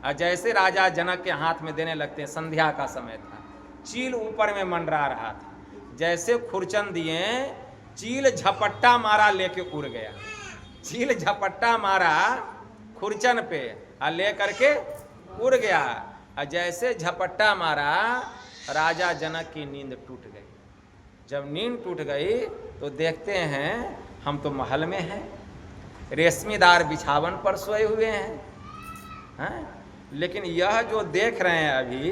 और जैसे राजा जनक के हाथ में देने लगते हैं, संध्या का समय था, चील ऊपर में मंडरा रहा था, जैसे खुरचन दिए, चील झपट्टा मारा लेके उड़ गया, चील झपट्टा मारा खुरचन पे और ले करके उड़ गया। और जैसे झपट्टा मारा, राजा जनक की नींद टूट गई। जब नींद टूट गई तो देखते हैं हम तो महल में हैं, रेशमीदार बिछावन पर सोए हुए हैं, लेकिन यह जो देख रहे हैं अभी,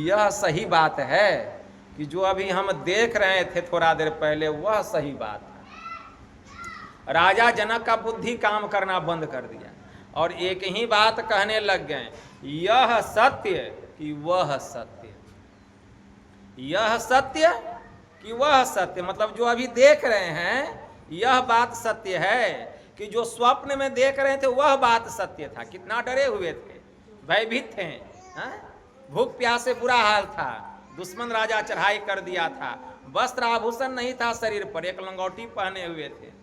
यह सही बात है कि जो अभी हम देख रहे थे थोड़ा देर पहले, वह सही बात है। राजा जनक का बुद्धि काम करना बंद कर दिया और एक ही बात कहने लग गए, यह सत्य कि वह सत्य, यह सत्य कि वह सत्य। मतलब जो अभी देख रहे हैं यह बात सत्य है, कि जो स्वप्न में देख रहे थे वह बात सत्य था। कितना डरे हुए थे, भयभीत थे, भूख प्यास से बुरा हाल था, दुश्मन राजा चढ़ाई कर दिया था, वस्त्र आभूषण नहीं था शरीर पर, एक लंगोटी पहने हुए थे,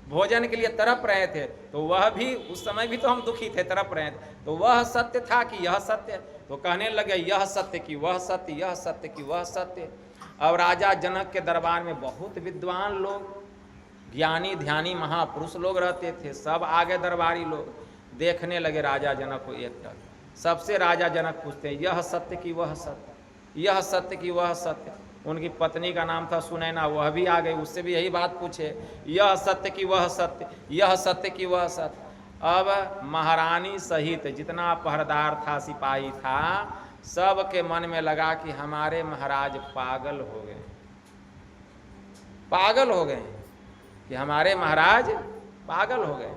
भोजन के लिए तड़प रहे थे, तो वह भी उस समय भी तो हम दुखी थे, तड़प रहे थे, तो वह सत्य था कि यह सत्य। तो कहने लगे यह सत्य कि वह सत्य, यह सत्य कि वह सत्य। अब राजा जनक के दरबार में बहुत विद्वान लोग, ज्ञानी ध्यानी महापुरुष लोग रहते थे, सब आगे दरबारी लोग देखने लगे राजा जनक को एक टक। सबसे राजा जनक पूछते हैं यह सत्य कि वह सत्य, यह सत्य कि वह सत्य। उनकी पत्नी का नाम था सुनैना, वह भी आ गई, उससे भी यही बात पूछे, यह सत्य कि वह सत्य, यह सत्य कि वह सत्य। अब महारानी सहित जितना पहरेदार था, सिपाही था, सब के मन में लगा कि हमारे महाराज पागल हो गए, पागल हो गए, कि हमारे महाराज पागल हो गए।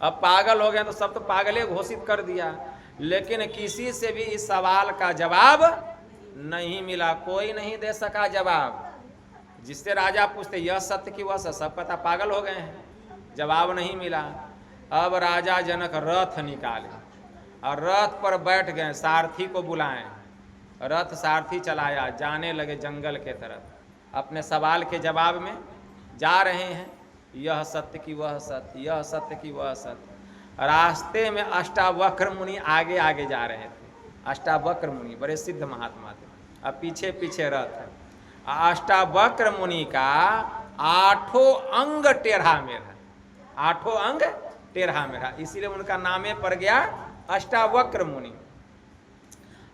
अब पागल हो गए तो सब तो पागले घोषित कर दिया, लेकिन किसी से भी इस सवाल का जवाब नहीं मिला, कोई नहीं दे सका जवाब। जिससे राजा पूछते यह सत्य कि वह सत्य, सब पता पागल हो गए हैं। जवाब नहीं मिला। अब राजा जनक रथ निकाले और रथ पर बैठ गए, सारथी को बुलाएं। रथ सारथी चलाया, जाने लगे जंगल के तरफ। अपने सवाल के जवाब में जा रहे हैं, यह सत्य की वह सत्य, यह सत्य की वह सत्य। रास्ते में अष्टावक्र मुनि आगे आगे जा रहे थे। अष्टावक्र मुनि बड़े सिद्ध महात्मा थे, अब पीछे पीछे रथ है। अष्टावक्र मुनि का 8 अंग टेढ़ा मेढ़ा, 8 अंग टेढ़ा मेढ़ा, इसीलिए उनका नामे पड़ गया अष्टावक्र मुनि।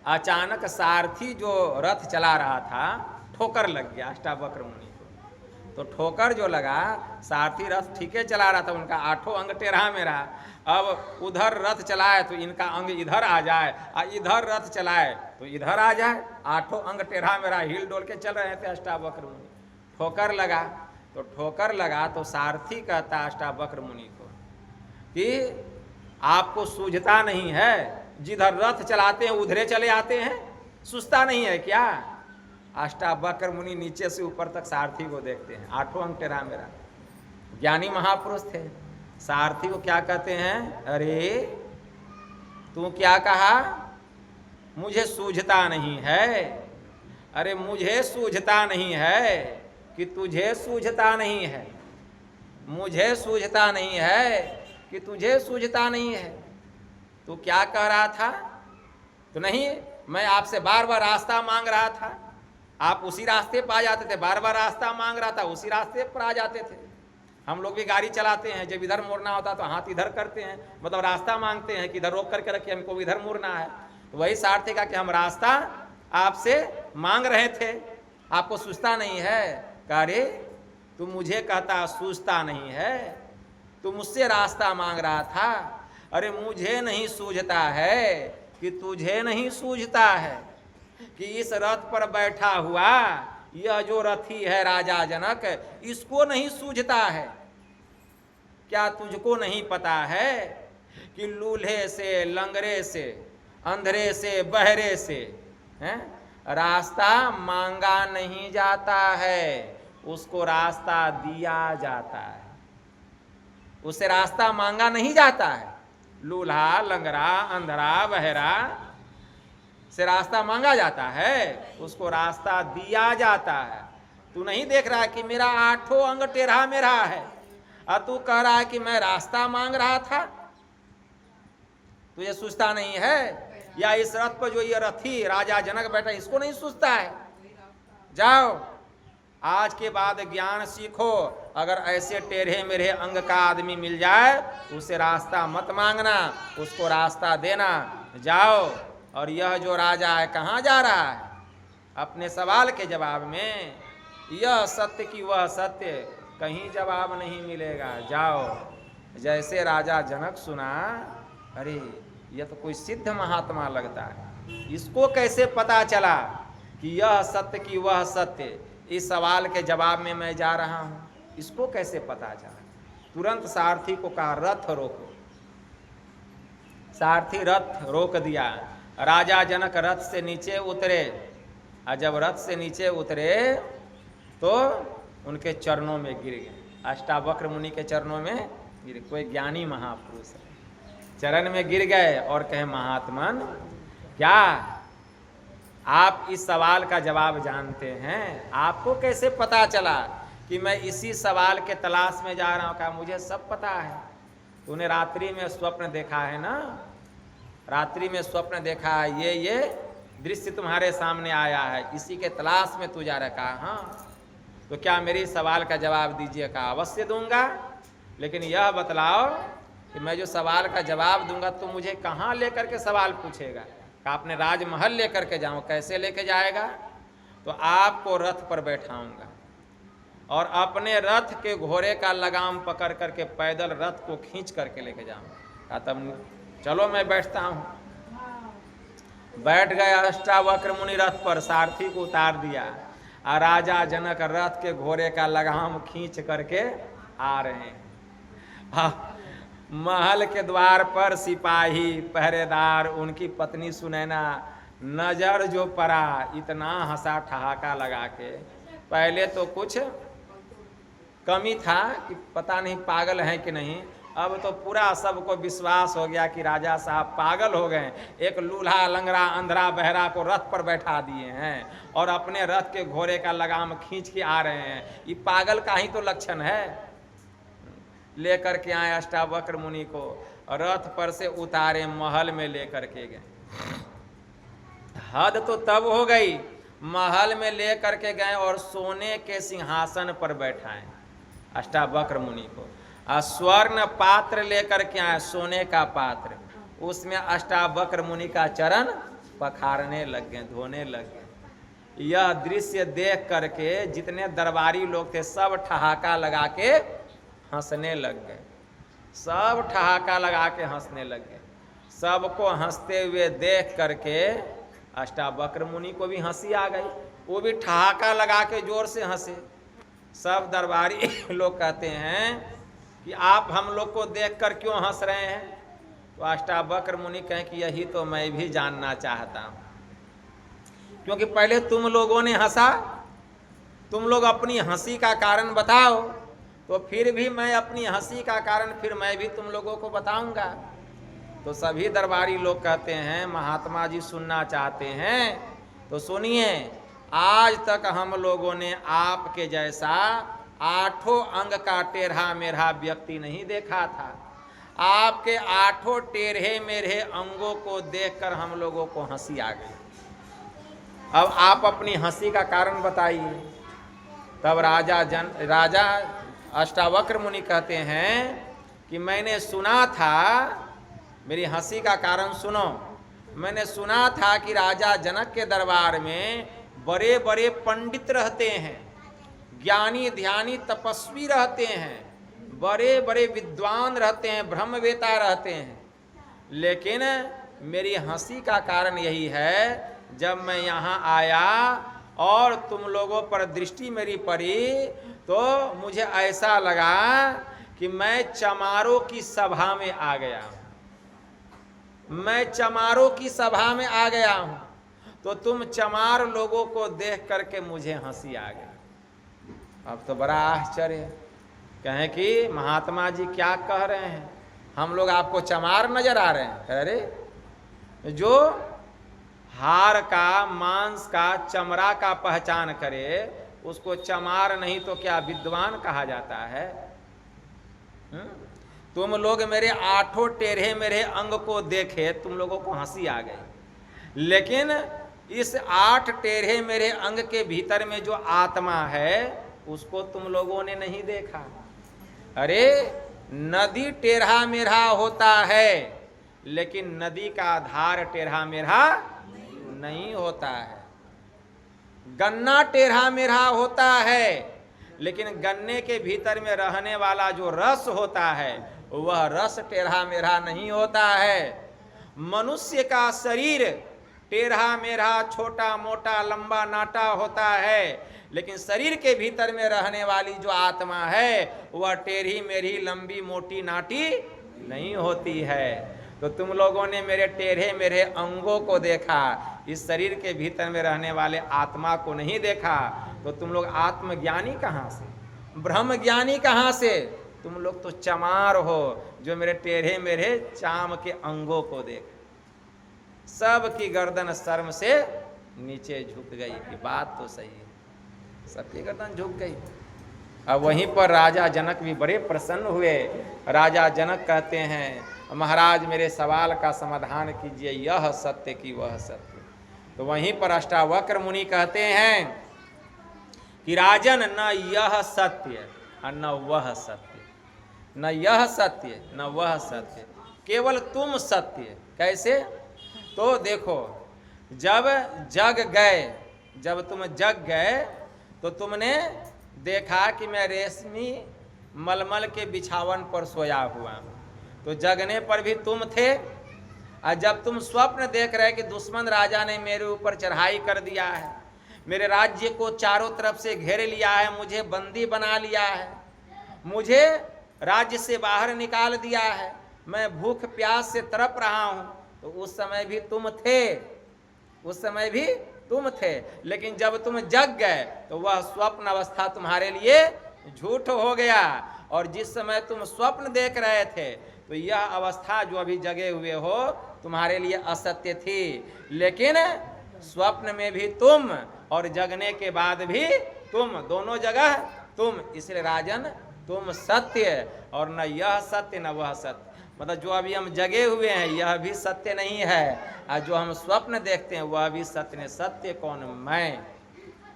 अचानक सारथी जो रथ चला रहा था ठोकर लग गया अष्टावक्र मुनि को। तो ठोकर जो लगा, सारथी रथ ठीके चला रहा था, उनका 8 अंग टेढ़ा मेढ़ा। अब उधर रथ चलाए तो इनका अंग इधर आ जाए, और इधर रथ चलाए तो इधर आ जाए। 8 अंग टेढ़ा मेढ़ा हिल डोल के चल रहे थे अष्टावक्र मुनि। ठोकर लगा तो ठोकर लगा तो सारथी कहता अष्टावक्र मुनि को कि आपको सूझता नहीं है, जिधर रथ चलाते हैं उधरे चले आते हैं, सुस्ता नहीं है क्या? अष्टावक्र मुनि नीचे से ऊपर तक सारथी को देखते हैं, 8 अंग टेढ़ा मेढ़ा, ज्ञानी महापुरुष थे। सारथी को क्या कहते हैं, अरे तू क्या कहा, मुझे सूझता नहीं है। अरे मुझे सूझता नहीं है कि तुझे सूझता नहीं है, मुझे सूझता नहीं है कि तुझे सूझता नहीं है। तू क्या कह रहा था? तो नहीं, मैं आपसे बार बार रास्ता मांग रहा था, आप उसी रास्ते पर आ जाते थे। बार बार रास्ता मांग रहा था, उसी रास्ते पर आ जाते थे। हम लोग भी गाड़ी चलाते हैं, जब इधर मुड़ना होता तो हाथ इधर करते हैं, मतलब रास्ता मांगते हैं कि इधर रोक करके रखिए, हमको इधर मुड़ना है। तो वही सारथी का कि हम रास्ता आपसे मांग रहे थे, आपको सूझता नहीं है। कह रे तू मुझे कहता सूझता नहीं है, तू मुझसे रास्ता मांग रहा था। अरे मुझे नहीं सूझता है कि तुझे नहीं सूझता है कि इस रथ पर बैठा हुआ यह जो रथी है राजा जनक, इसको नहीं सूझता है। क्या तुझको नहीं पता है कि लूल्हे से, लंगरे से, अंधरे से, बहरे से रास्ता मांगा नहीं जाता है, उसको रास्ता दिया जाता है। उससे रास्ता मांगा नहीं जाता है। लूल्हा, लंगरा, अंधरा, बहरा से रास्ता मांगा जाता है, उसको रास्ता दिया जाता है। तू नहीं देख रहा है कि मेरा 8 अंग टेढ़ा मेढ़ा है, और तू कह रहा है कि मैं रास्ता मांग रहा था? तुझे सूझता नहीं है? या इस रथ पर जो ये रथी राजा जनक बैठा, इसको नहीं सूझता है? जाओ, आज के बाद ज्ञान सीखो। अगर ऐसे टेढ़े मेढ़े अंग का आदमी मिल जाए, उसे रास्ता मत मांगना, उसको रास्ता देना। जाओ। और यह जो राजा है कहाँ जा रहा है? अपने सवाल के जवाब में यह सत्य की वह सत्य, कहीं जवाब नहीं मिलेगा। जाओ। जैसे राजा जनक सुना, अरे यह तो कोई सिद्ध महात्मा लगता है, इसको कैसे पता चला कि यह सत्य की वह सत्य? इस सवाल के जवाब में मैं जा रहा हूँ, इसको कैसे पता चला? तुरंत सारथी को कहा रथ रोको। सारथी रथ रोक दिया। राजा जनक रथ से नीचे उतरे, और जब रथ से नीचे उतरे तो उनके चरणों में गिर गए, अष्टावक्र मुनि के चरणों में गिर। कोई ज्ञानी महापुरुष है, चरण में गिर गए और कहे महात्मन, क्या आप इस सवाल का जवाब जानते हैं? आपको कैसे पता चला कि मैं इसी सवाल के तलाश में जा रहा हूँ? कहा मुझे सब पता है। तूने रात्रि में स्वप्न देखा है ना, रात्रि में स्वप्न देखा है, ये दृश्य तुम्हारे सामने आया है, इसी के तलाश में तू जा रखा। हाँ, तो क्या मेरी सवाल का जवाब दीजिए? कहा अवश्य दूंगा, लेकिन यह बतलाओ कि मैं जो सवाल का जवाब दूंगा तो मुझे कहाँ लेकर के सवाल पूछेगा? कहा अपने राजमहल लेकर के जाऊँ। कैसे लेके जाएगा? तो आपको रथ पर बैठाऊंगा और अपने रथ के घोड़े का लगाम पकड़ करके पैदल रथ को खींच करके लेके जाऊंगा। कहा तब चलो मैं बैठता हूँ। बैठ गए अष्टावक्र मुनि रथ पर, सारथी को उतार दिया, और राजा जनक रथ के घोड़े का लगाम खींच करके आ रहे हैं। महल के द्वार पर सिपाही पहरेदार, उनकी पत्नी सुनैना, नजर जो पड़ा इतना हंसा ठहाका लगा के। पहले तो कुछ कमी था कि पता नहीं पागल हैं कि नहीं। अब तो पूरा सबको विश्वास हो गया कि राजा साहब पागल हो गए। एक लूल्हा लंगड़ा अंधरा बहरा को रथ पर बैठा दिए हैं और अपने रथ के घोड़े का लगाम खींच के आ रहे हैं। ये पागल का ही तो लक्षण है। लेकर के आए अष्टावक्र मुनि को, रथ पर से उतारे, महल में लेकर के गए। हद तो तब हो गई, महल में लेकर के गए और सोने के सिंहासन पर बैठाए अष्टावक्र मुनि को। स्वर्ण पात्र लेकर के आए, सोने का पात्र, उसमें अष्टावक्र मुनि का चरण पखारने लग गए, धोने लग गए। यह दृश्य देख करके जितने दरबारी लोग थे सब ठहाका लगा के हंसने लग गए, सब ठहाका लगा के हंसने लग गए। सबको हंसते हुए देख करके अष्टावक्र मुनि को भी हंसी आ गई, वो भी ठहाका लगा के जोर से हंसे। सब दरबारी लोग कहते हैं कि आप हम लोग को देखकर क्यों हंस रहे हैं? तो अष्टावक्र मुनि कहें कि यही तो मैं भी जानना चाहता हूँ, क्योंकि पहले तुम लोगों ने हंसा, तुम लोग अपनी हंसी का कारण बताओ, तो फिर भी मैं अपनी हंसी का कारण फिर मैं भी तुम लोगों को बताऊंगा। तो सभी दरबारी लोग कहते हैं महात्मा जी सुनना चाहते हैं तो सुनिए। आज तक हम लोगों ने आपके जैसा 8 अंग का टेढ़ा मेढ़ा व्यक्ति नहीं देखा था। आपके 8 टेढ़े मेढ़े अंगों को देखकर हम लोगों को हंसी आ गई। अब आप अपनी हंसी का कारण बताइए। तब राजा अष्टावक्र मुनि कहते हैं कि मैंने सुना था, मेरी हंसी का कारण सुनो। मैंने सुना था कि राजा जनक के दरबार में बड़े बड़े पंडित रहते हैं, ज्ञानी ध्यानी तपस्वी रहते हैं, बड़े बड़े विद्वान रहते हैं, ब्रह्मवेता रहते हैं। लेकिन मेरी हंसी का कारण यही है, जब मैं यहाँ आया और तुम लोगों पर दृष्टि मेरी पड़ी तो मुझे ऐसा लगा कि मैं चमारों की सभा में आ गया हूँ, मैं चमारों की सभा में आ गया हूँ। तो तुम चमार लोगों को देख करके मुझे हंसी आ गई। अब तो बड़ा आश्चर्य, कहें कि महात्मा जी क्या कह रहे हैं, हम लोग आपको चमार नजर आ रहे हैं? अरे जो हार का, मांस का, चमड़ा का पहचान करे उसको चमार नहीं तो क्या विद्वान कहा जाता है? तुम लोग मेरे 8 टेढ़े मेरे अंग को देखे, तुम लोगों को हंसी आ गई। लेकिन इस 8 टेढ़े मेरे अंग के भीतर में जो आत्मा है उसको तुम लोगों ने नहीं देखा। अरे नदी टेढ़ा मेढ़ा होता है, लेकिन नदी का धार टेढ़ा मेढ़ा नहीं होता है। गन्ना टेढ़ा मेढ़ा होता है, लेकिन गन्ने के भीतर में रहने वाला जो रस होता है वह रस टेढ़ा मेढ़ा नहीं होता है। मनुष्य का शरीर टेढ़ा मेढ़ा, छोटा मोटा, लंबा नाटा होता है, लेकिन शरीर के भीतर में रहने वाली जो आत्मा है वह टेढ़ी मेढ़ी, लंबी मोटी, नाटी नहीं होती है। तो तुम लोगों ने मेरे टेढ़े मेढ़े अंगों को देखा, इस शरीर के भीतर में रहने वाले आत्मा को नहीं देखा। तो तुम लोग आत्मज्ञानी कहाँ से, ब्रह्म ज्ञानी कहाँ से? तुम लोग तो चमार हो जो मेरे टेढ़े मेढ़े चाम के अंगों को देख। सब की गर्दन शर्म से नीचे झुक गई कि बात तो सही है, सबकी गर्दन झुक गई। अब वहीं पर राजा जनक भी बड़े प्रसन्न हुए। राजा जनक कहते हैं महाराज मेरे सवाल का समाधान कीजिए, यह सत्य कि वह सत्य। तो वहीं पर अष्टावक्र मुनि कहते हैं कि राजन न यह सत्य और न वह सत्य, न यह सत्य न वह सत्य, केवल तुम सत्य। कैसे? तो देखो, जब तुम जग गए तो तुमने देखा कि मैं रेशमी मलमल के बिछावन पर सोया हुआ हूँ, तो जगने पर भी तुम थे। और जब तुम स्वप्न देख रहे कि दुश्मन राजा ने मेरे ऊपर चढ़ाई कर दिया है, मेरे राज्य को चारों तरफ से घेर लिया है, मुझे बंदी बना लिया है, मुझे राज्य से बाहर निकाल दिया है, मैं भूख प्यास से तड़प रहा हूँ, तो उस समय भी तुम थे, उस समय भी तुम थे। लेकिन जब तुम जग गए तो वह स्वप्न अवस्था तुम्हारे लिए झूठ हो गया, और जिस समय तुम स्वप्न देख रहे थे तो यह अवस्था जो अभी जगे हुए हो तुम्हारे लिए असत्य थी, लेकिन स्वप्न में भी तुम और जगने के बाद भी तुम, दोनों जगह तुम, इसलिए राजन तुम सत्य, और न यह सत्य न वह सत्य। मतलब जो अभी हम जगे हुए हैं यह भी सत्य नहीं है, और जो हम स्वप्न देखते हैं वह भी सत्य नहीं। सत्य कौन? मैं,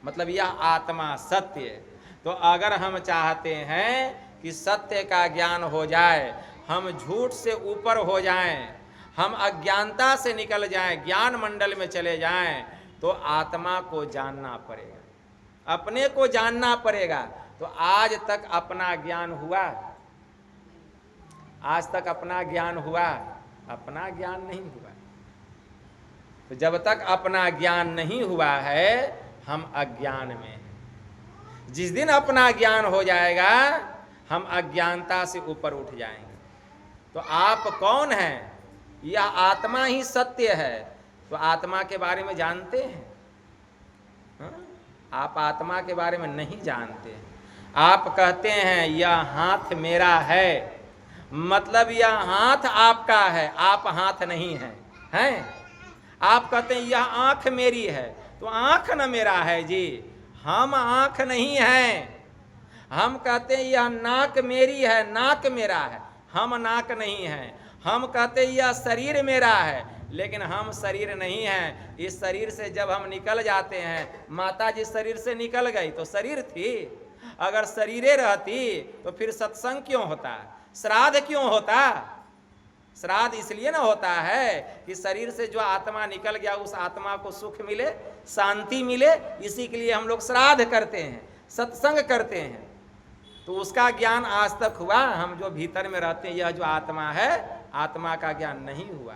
मतलब यह आत्मा सत्य। तो अगर हम चाहते हैं कि सत्य का ज्ञान हो जाए, हम झूठ से ऊपर हो जाएं, हम अज्ञानता से निकल जाएं, ज्ञान मंडल में चले जाएं, तो आत्मा को जानना पड़ेगा, अपने को जानना पड़ेगा। तो आज तक अपना ज्ञान हुआ? आज तक अपना ज्ञान हुआ? अपना ज्ञान नहीं हुआ। तो जब तक अपना ज्ञान नहीं हुआ है हम अज्ञान में हैं। जिस दिन अपना ज्ञान हो जाएगा हम अज्ञानता से ऊपर उठ जाएंगे। तो आप कौन हैं? यह आत्मा ही सत्य है। तो आत्मा के बारे में जानते हैं? आप आत्मा के बारे में नहीं जानते। आप कहते हैं यह हाथ मेरा है, मतलब यह हाथ आपका है, आप हाथ नहीं हैं, हैं? आप कहते हैं यह आंख मेरी है, तो आंख न मेरा है जी, हम आंख नहीं हैं। हम कहते हैं यह नाक मेरी है, नाक मेरा है, हम नाक नहीं हैं। हम कहते हैं यह शरीर मेरा है, लेकिन हम शरीर नहीं हैं। इस शरीर से जब हम निकल जाते हैं, माता जी शरीर से निकल गई तो शरीर थी, अगर शरीरे रहती तो फिर सत्संग क्यों होता, श्राद्ध क्यों होता? श्राद्ध इसलिए ना होता है कि शरीर से जो आत्मा निकल गया उस आत्मा को सुख मिले, शांति मिले, इसी के लिए हम लोग श्राद्ध करते हैं, सत्संग करते हैं। तो उसका ज्ञान आज तक हुआ? हम जो भीतर में रहते हैं यह जो आत्मा है, आत्मा का ज्ञान नहीं हुआ।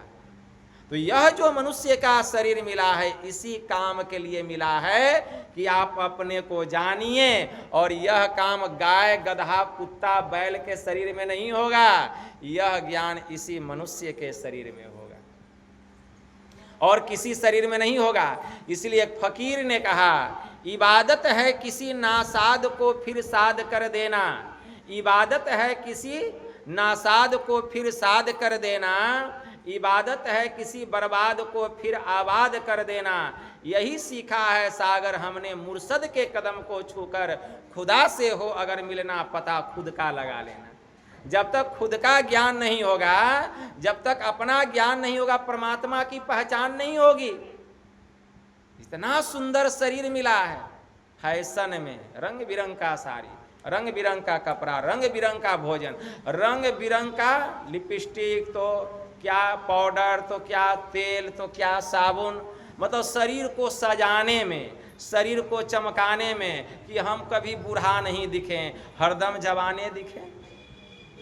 तो यह जो मनुष्य का शरीर मिला है इसी काम के लिए मिला है कि आप अपने को जानिए, और यह काम गाय, गधा, कुत्ता, बैल के शरीर में नहीं होगा, यह ज्ञान इसी मनुष्य के शरीर में होगा और किसी शरीर में नहीं होगा। इसलिए एक फकीर ने कहा, इबादत है किसी नासाद को फिर साध कर देना, इबादत है किसी नासाद को फिर साध कर देना, इबादत है किसी बर्बाद को फिर आबाद कर देना। यही सीखा है सागर हमने मुर्शद के कदम को छूकर, खुदा से हो अगर मिलना पता खुद का लगा लेना। जब तक खुद का ज्ञान नहीं होगा, जब तक अपना ज्ञान नहीं होगा, परमात्मा की पहचान नहीं होगी। इतना सुंदर शरीर मिला है, फैशन में रंग बिरंग का साड़ी, रंग बिरंग का कपड़ा, रंग बिरंग का भोजन, रंग बिरंग का लिपस्टिक, तो क्या पाउडर, तो क्या तेल, तो क्या साबुन, मतलब शरीर को सजाने में, शरीर को चमकाने में कि हम कभी बूढ़ा नहीं दिखें, हरदम जवाने दिखें,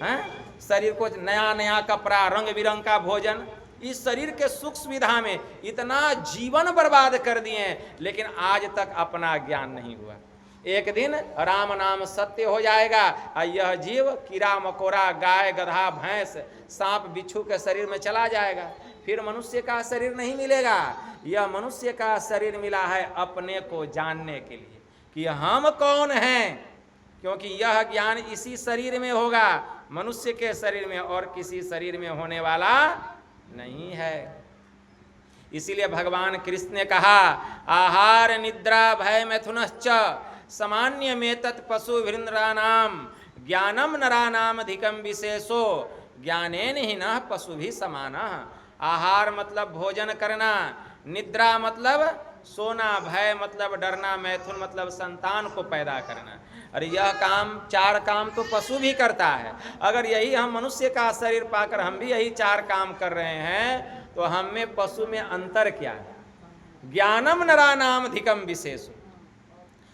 हैं? शरीर को नया नया कपड़ा, रंग बिरंग का भोजन, इस शरीर के सुख सुविधा में इतना जीवन बर्बाद कर दिए, लेकिन आज तक अपना ज्ञान नहीं हुआ। एक दिन राम नाम सत्य हो जाएगा और यह जीव कीड़ा मकोड़ा, गाय, गधा, भैंस, सांप, बिच्छू के शरीर में चला जाएगा, फिर मनुष्य का शरीर नहीं मिलेगा। यह मनुष्य का शरीर मिला है अपने को जानने के लिए कि हम कौन हैं, क्योंकि यह ज्ञान इसी शरीर में होगा, मनुष्य के शरीर में, और किसी शरीर में होने वाला नहीं है। इसीलिए भगवान कृष्ण ने कहा, आहार निद्रा भय मैथुनश्च सामान्य में तत् पशु भृंद्रानाम ज्ञानम नरानाम अधिकम विशेषो ज्ञानेन ही न पशु भी समान। आहार मतलब भोजन करना, निद्रा मतलब सोना, भय मतलब डरना, मैथुन मतलब संतान को पैदा करना। और यह काम, चार काम तो पशु भी करता है। अगर यही हम मनुष्य का शरीर पाकर हम भी यही चार काम कर रहे हैं तो हम में पशु में अंतर क्या है? ज्ञानम नरानाम अधिकम विशेषो।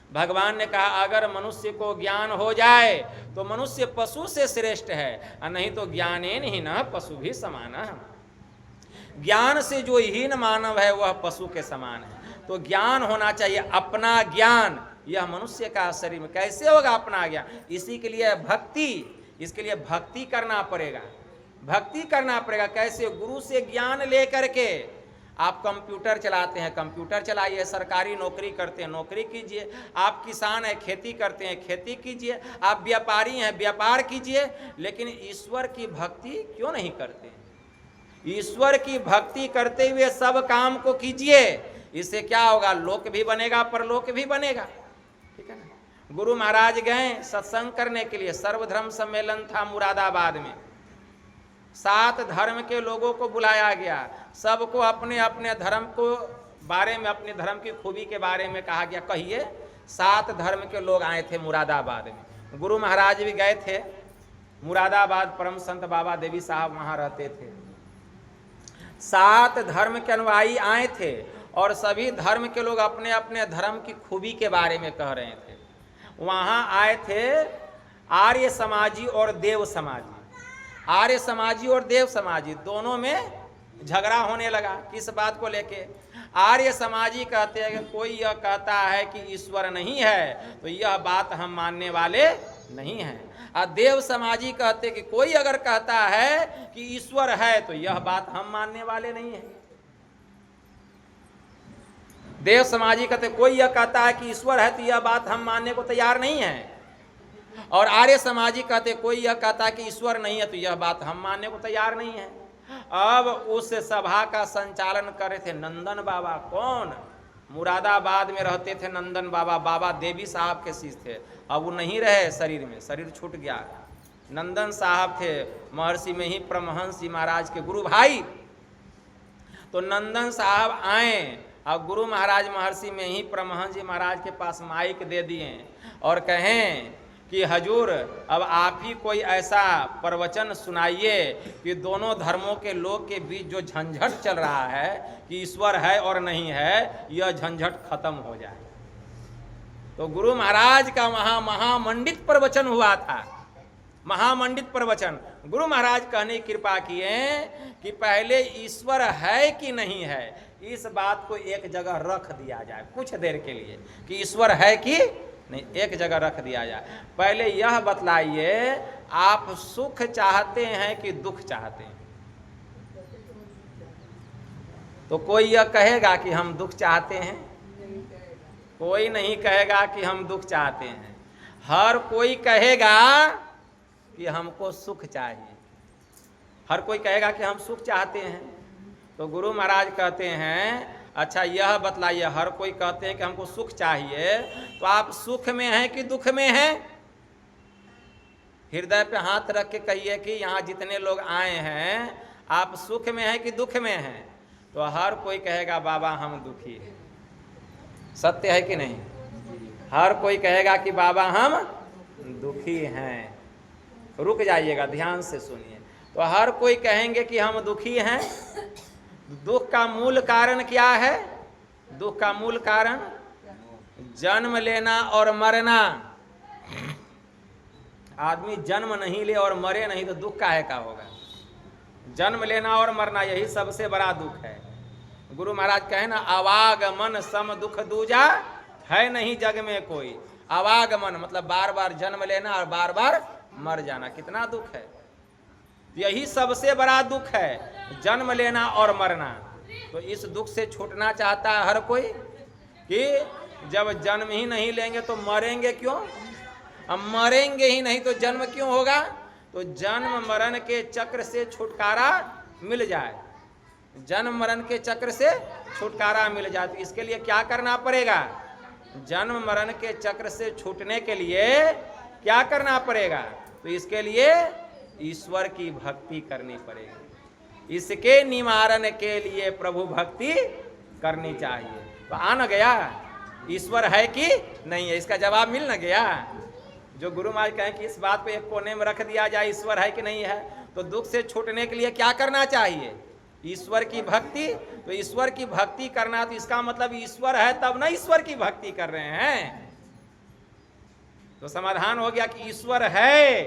भगवान ने कहा अगर मनुष्य को ज्ञान हो जाए तो मनुष्य पशु से श्रेष्ठ है, और नहीं तो ज्ञानेन ही न पशु भी समान। ज्ञान से जो हीन मानव है वह पशु के समान है। तो ज्ञान होना चाहिए, अपना ज्ञान। यह मनुष्य का शरीर में कैसे होगा अपना ज्ञान? इसी के लिए भक्ति, इसके लिए भक्ति करना पड़ेगा, भक्ति करना पड़ेगा। कैसे? गुरु से ज्ञान लेकर के आप कंप्यूटर चलाते हैं, कंप्यूटर चलाइए। सरकारी नौकरी करते हैं, नौकरी कीजिए। आप किसान हैं, खेती करते हैं, खेती कीजिए। आप व्यापारी हैं, व्यापार कीजिए। लेकिन ईश्वर की भक्ति क्यों नहीं करते? ईश्वर की भक्ति करते हुए सब काम को कीजिए। इससे क्या होगा? लोक भी बनेगा, परलोक भी बनेगा। ठीक है ना। गुरु महाराज गए सत्संग करने के लिए, सर्वधर्म सम्मेलन था मुरादाबाद में। 7 धर्म के लोगों को बुलाया गया। सबको अपने अपने धर्म को बारे में, अपने धर्म की खूबी के बारे में कहा गया। कहिए, 7 धर्म के लोग आए थे मुरादाबाद में। गुरु महाराज भी गए थे मुरादाबाद, परम संत बाबा देवी साहब वहाँ रहते थे। 7 धर्म के अनुयायी आए थे और सभी धर्म के लोग अपने अपने धर्म की खूबी के बारे में कह रहे थे। वहाँ आए थे आर्य समाजी और देव समाजी। आर्य समाजी और देव समाजी दोनों में झगड़ा होने लगा। किस बात को लेके? आर्य समाजी कहते हैं कि कोई यह कहता है कि ईश्वर नहीं है तो यह बात हम मानने वाले नहीं हैं। और देव समाजी कहते कि कोई अगर कहता है कि ईश्वर है तो यह बात हम मानने वाले नहीं हैं। देव समाजी कहते कोई यह कहता है कि ईश्वर है तो यह बात हम मानने को तैयार नहीं है। और आर्य समाजी कहते कोई यह कहता है कि ईश्वर नहीं है तो यह बात हम मानने को तैयार नहीं है। अब उस सभा का संचालन कर रहे थे नंदन बाबा। कौन? मुरादाबाद में रहते थे नंदन बाबा, बाबा देवी साहब के शिष्य थे। अब वो नहीं रहे शरीर में, शरीर छूट गया। नंदन साहब थे महर्षि में ही परमहंस जी महाराज के गुरु भाई। तो नंदन साहब आए और गुरु महाराज महर्षि में ही परमहंस जी महाराज के पास माइक दे दिए और कहें कि हजूर अब आप ही कोई ऐसा प्रवचन सुनाइए कि दोनों धर्मों के लोग के बीच जो झंझट चल रहा है कि ईश्वर है और नहीं है, यह झंझट खत्म हो जाए। तो गुरु महाराज का वहाँ महामंडित प्रवचन हुआ था। महामंडित प्रवचन। गुरु महाराज कहने की कृपा किए कि पहले ईश्वर है कि नहीं है, इस बात को एक जगह रख दिया जाए कुछ देर के लिए, कि ईश्वर है कि नहीं, एक जगह रख दिया जाए। पहले यह बतलाइए, आप सुख चाहते हैं कि दुख चाहते हैं? तो कोई यह कहेगा कि हम दुख चाहते हैं? कोई नहीं कहेगा कि हम दुख चाहते हैं। हर कोई कहेगा कि हमको सुख चाहिए। हर कोई कहेगा कि हम सुख चाहते हैं। तो गुरु महाराज कहते हैं, अच्छा यह बतलाइए, हर कोई कहते हैं कि हमको सुख चाहिए, तो आप सुख में हैं कि दुख में हैं? हृदय पे हाथ रख के कहिए कि यहाँ जितने लोग आए हैं आप सुख में हैं कि दुख में हैं? तो हर कोई कहेगा बाबा हम दुखी हैं। सत्य है कि नहीं? हर कोई कहेगा कि बाबा हम दुखी हैं। रुक जाइएगा, ध्यान से सुनिए। तो हर कोई कहेंगे कि हम दुखी हैं। दुख का मूल कारण क्या है? दुख का मूल कारण जन्म लेना और मरना। आदमी जन्म नहीं ले और मरे नहीं तो दुख काहे का होगा? जन्म लेना और मरना यही सबसे बड़ा दुख है। गुरु महाराज कहे ना, आवागमन सम दुख दूजा है नहीं जग में कोई। आवागमन मतलब बार बार जन्म लेना और बार बार मर जाना, कितना दुख है। यही सबसे बड़ा दुख है, जन्म लेना और मरना। तो इस दुख से छूटना चाहता है हर कोई कि जब जन्म ही नहीं लेंगे तो मरेंगे क्यों? अब मरेंगे ही नहीं तो जन्म क्यों होगा? तो जन्म मरण के चक्र से छुटकारा मिल जाए, जन्म मरण के चक्र से छुटकारा मिल जाए। तो इसके लिए क्या करना पड़ेगा? जन्म मरण के चक्र से छूटने के लिए क्या करना पड़ेगा? तो इसके लिए ईश्वर की भक्ति करनी पड़ेगी। इसके निवारण के लिए प्रभु भक्ति करनी चाहिए। तो आ न गया ईश्वर है कि नहीं है, इसका जवाब मिल न गया। जो गुरु महाराज कहें कि इस बात को एक कोने में रख दिया जाए, ईश्वर है कि नहीं है, तो दुख से छूटने के लिए क्या करना चाहिए? ईश्वर की भक्ति। तो ईश्वर की भक्ति करना, तो इसका मतलब ईश्वर है तब ना ईश्वर की भक्ति कर रहे हैं। तो समाधान हो गया कि ईश्वर है।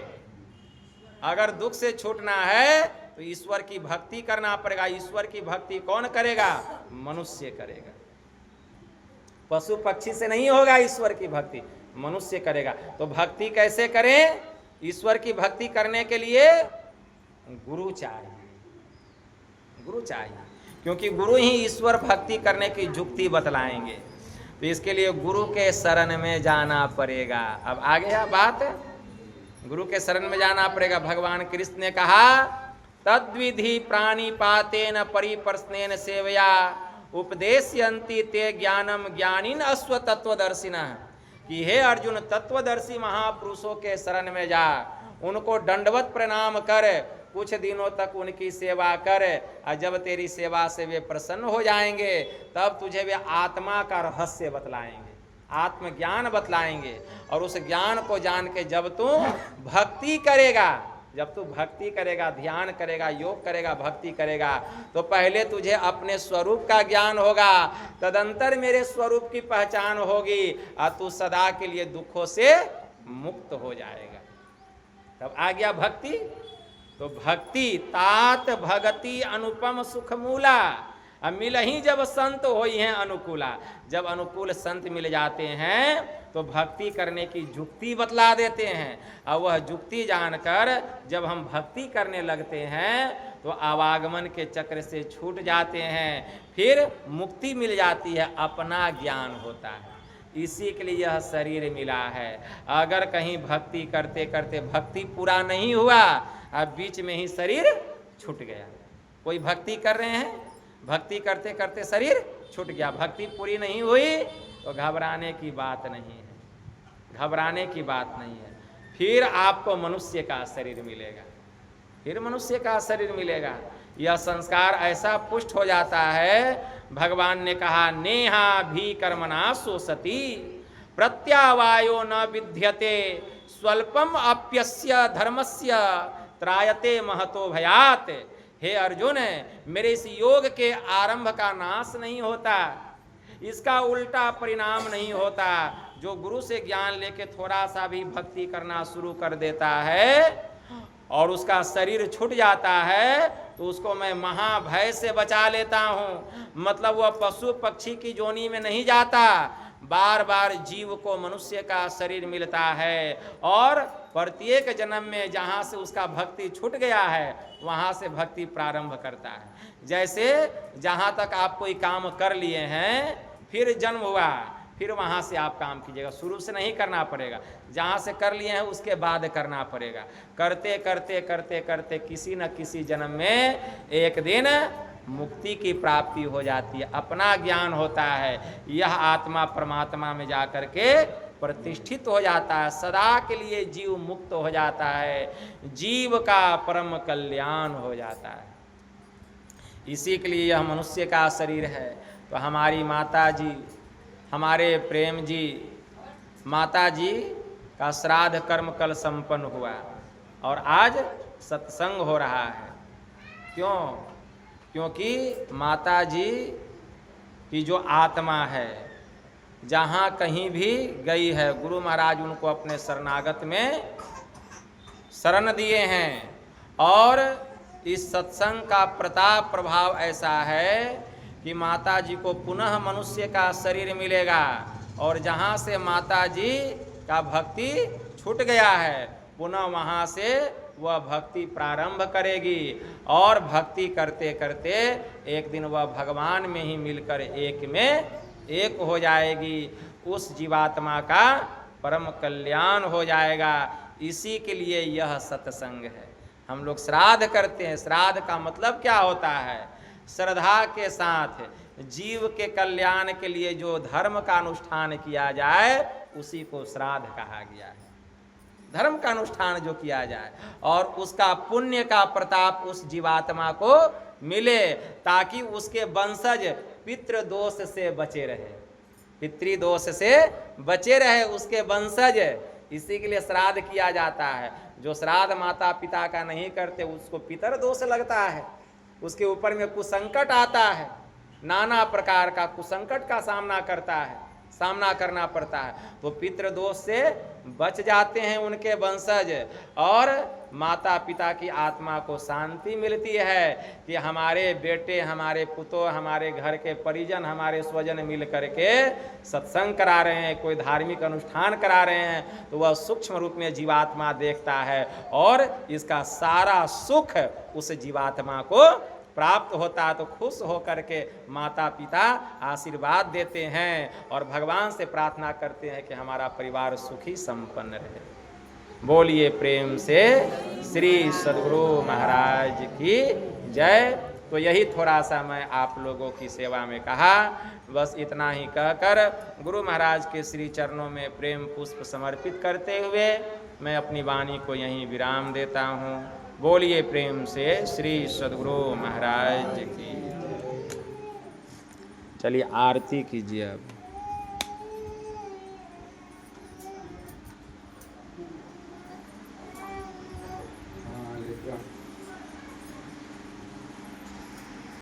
अगर दुख से छूटना है तो ईश्वर की भक्ति करना पड़ेगा। ईश्वर की भक्ति कौन करेगा? मनुष्य करेगा। पशु पक्षी से नहीं होगा ईश्वर की भक्ति, मनुष्य करेगा। तो भक्ति कैसे करें? ईश्वर की भक्ति करने के लिए गुरु चाहिए। गुरु चाहिए। क्योंकि गुरु ही ईश्वर भक्ति करने की युक्ति बतलाएंगे। तो इसके लिए गुरु के शरण में जाना पड़ेगा। अब आ गया बात, गुरु के शरण में जाना पड़ेगा। भगवान कृष्ण ने कहा तद्विधि प्राणिपातेन परिप्रश्नेन सेवया उपदेशयन्ति ते ज्ञानम ज्ञानिन अस्वतत्वदर्शिनः, कि हे अर्जुन तत्वदर्शी महापुरुषों के शरण में जा, उनको दंडवत प्रणाम कर, कुछ दिनों तक उनकी सेवा कर, और जब तेरी सेवा से वे प्रसन्न हो जाएंगे तब तुझे वे आत्मा का रहस्य बतलाएंगे, आत्मज्ञान बतलाएंगे। और उस ज्ञान को जान के जब तू भक्ति करेगा, जब तू भक्ति करेगा, ध्यान करेगा, योग करेगा, भक्ति करेगा, तो पहले तुझे अपने स्वरूप का ज्ञान होगा, तदंतर मेरे स्वरूप की पहचान होगी, और तू सदा के लिए दुखों से मुक्त हो जाएगा। तब आ गया भक्ति। तो भक्ति तात भगति अनुपम सुख मूला, अब मिल ही जब संत होई हैं अनुकूला। जब अनुकूल संत मिल जाते हैं तो भक्ति करने की युक्ति बतला देते हैं, और वह युक्ति जानकर जब हम भक्ति करने लगते हैं तो आवागमन के चक्र से छूट जाते हैं, फिर मुक्ति मिल जाती है, अपना ज्ञान होता है। इसी के लिए यह शरीर मिला है। अगर कहीं भक्ति करते करते भक्ति पूरा नहीं हुआ, अब बीच में ही शरीर छूट गया, कोई भक्ति कर रहे हैं, भक्ति करते करते शरीर छूट गया, भक्ति पूरी नहीं हुई, तो घबराने की बात नहीं है, घबराने की बात नहीं है। फिर आपको मनुष्य का शरीर मिलेगा, फिर मनुष्य का शरीर मिलेगा। यह संस्कार ऐसा पुष्ट हो जाता है। भगवान ने कहा नेहा भी कर्मणा सोसती प्रत्यावायो न विद्यते स्वल्पम अप्यस्य धर्मस्य त्रायते महतो भयात। हे अर्जुन, मेरे इस योग के आरंभ का नाश नहीं होता, इसका उल्टा परिणाम नहीं होता। जो गुरु से ज्ञान लेके थोड़ा सा भी भक्ति करना शुरू कर देता है और उसका शरीर छूट जाता है, तो उसको मैं महाभय से बचा लेता हूँ। मतलब वह पशु पक्षी की जोनी में नहीं जाता, बार बार जीव को मनुष्य का शरीर मिलता है, और प्रत्येक जन्म में जहाँ से उसका भक्ति छूट गया है वहाँ से भक्ति प्रारंभ करता है। जैसे जहाँ तक आप कोई काम कर लिए हैं, फिर जन्म हुआ, फिर वहाँ से आप काम कीजिएगा, शुरू से नहीं करना पड़ेगा, जहाँ से कर लिए हैं उसके बाद करना पड़ेगा। करते करते करते करते किसी न किसी जन्म में एक दिन मुक्ति की प्राप्ति हो जाती है, अपना ज्ञान होता है, यह आत्मा परमात्मा में जाकर के प्रतिष्ठित हो जाता है, सदा के लिए जीव मुक्त हो जाता है, जीव का परम कल्याण हो जाता है। इसी के लिए यह मनुष्य का शरीर है। तो हमारी माता जी, हमारे प्रेम जी, माता जी का श्राद्ध कर्म कल संपन्न हुआ और आज सत्संग हो रहा है। क्यों? क्योंकि माता जी की जो आत्मा है जहाँ कहीं भी गई है, गुरु महाराज उनको अपने शरणागत में शरण दिए हैं, और इस सत्संग का प्रताप प्रभाव ऐसा है कि माता जी को पुनः मनुष्य का शरीर मिलेगा, और जहाँ से माता जी का भक्ति छूट गया है पुनः वहाँ से वह भक्ति प्रारंभ करेगी, और भक्ति करते करते एक दिन वह भगवान में ही मिलकर एक में एक हो जाएगी, उस जीवात्मा का परम कल्याण हो जाएगा। इसी के लिए यह सत्संग है। हम लोग श्राद्ध करते हैं, श्राद्ध का मतलब क्या होता है? श्रद्धा के साथ जीव के कल्याण के लिए जो धर्म का अनुष्ठान किया जाए उसी को श्राद्ध कहा गया है। धर्म का अनुष्ठान जो किया जाए और उसका पुण्य का प्रताप उस जीवात्मा को मिले, ताकि उसके वंशज पितृ दोष से बचे रहे, पितृदोष से बचे रहे उसके वंशज। इसी के लिए श्राद्ध किया जाता है। जो श्राद्ध माता पिता का नहीं करते उसको पितर दोष लगता है, उसके ऊपर में कुसंकट आता है, नाना प्रकार का कुसंकट का सामना करना पड़ता है। तो पितृदोष से बच जाते हैं उनके वंशज, और माता पिता की आत्मा को शांति मिलती है कि हमारे बेटे, हमारे पुतों, हमारे घर के परिजन, हमारे स्वजन मिल करके सत्संग करा रहे हैं, कोई धार्मिक अनुष्ठान करा रहे हैं, तो वह सूक्ष्म रूप में जीवात्मा देखता है और इसका सारा सुख उस जीवात्मा को प्राप्त होता है तो खुश होकर के माता पिता आशीर्वाद देते हैं और भगवान से प्रार्थना करते हैं कि हमारा परिवार सुखी संपन्न रहे। बोलिए प्रेम से श्री सद्गुरु महाराज की जय। तो यही थोड़ा सा मैं आप लोगों की सेवा में कहा, बस इतना ही कहकर गुरु महाराज के श्री चरणों में प्रेम पुष्प समर्पित करते हुए मैं अपनी वाणी को यहीं विराम देता हूँ। बोलिए प्रेम से श्री सद्गुरु महाराज की। चलिए आरती कीजिए अब।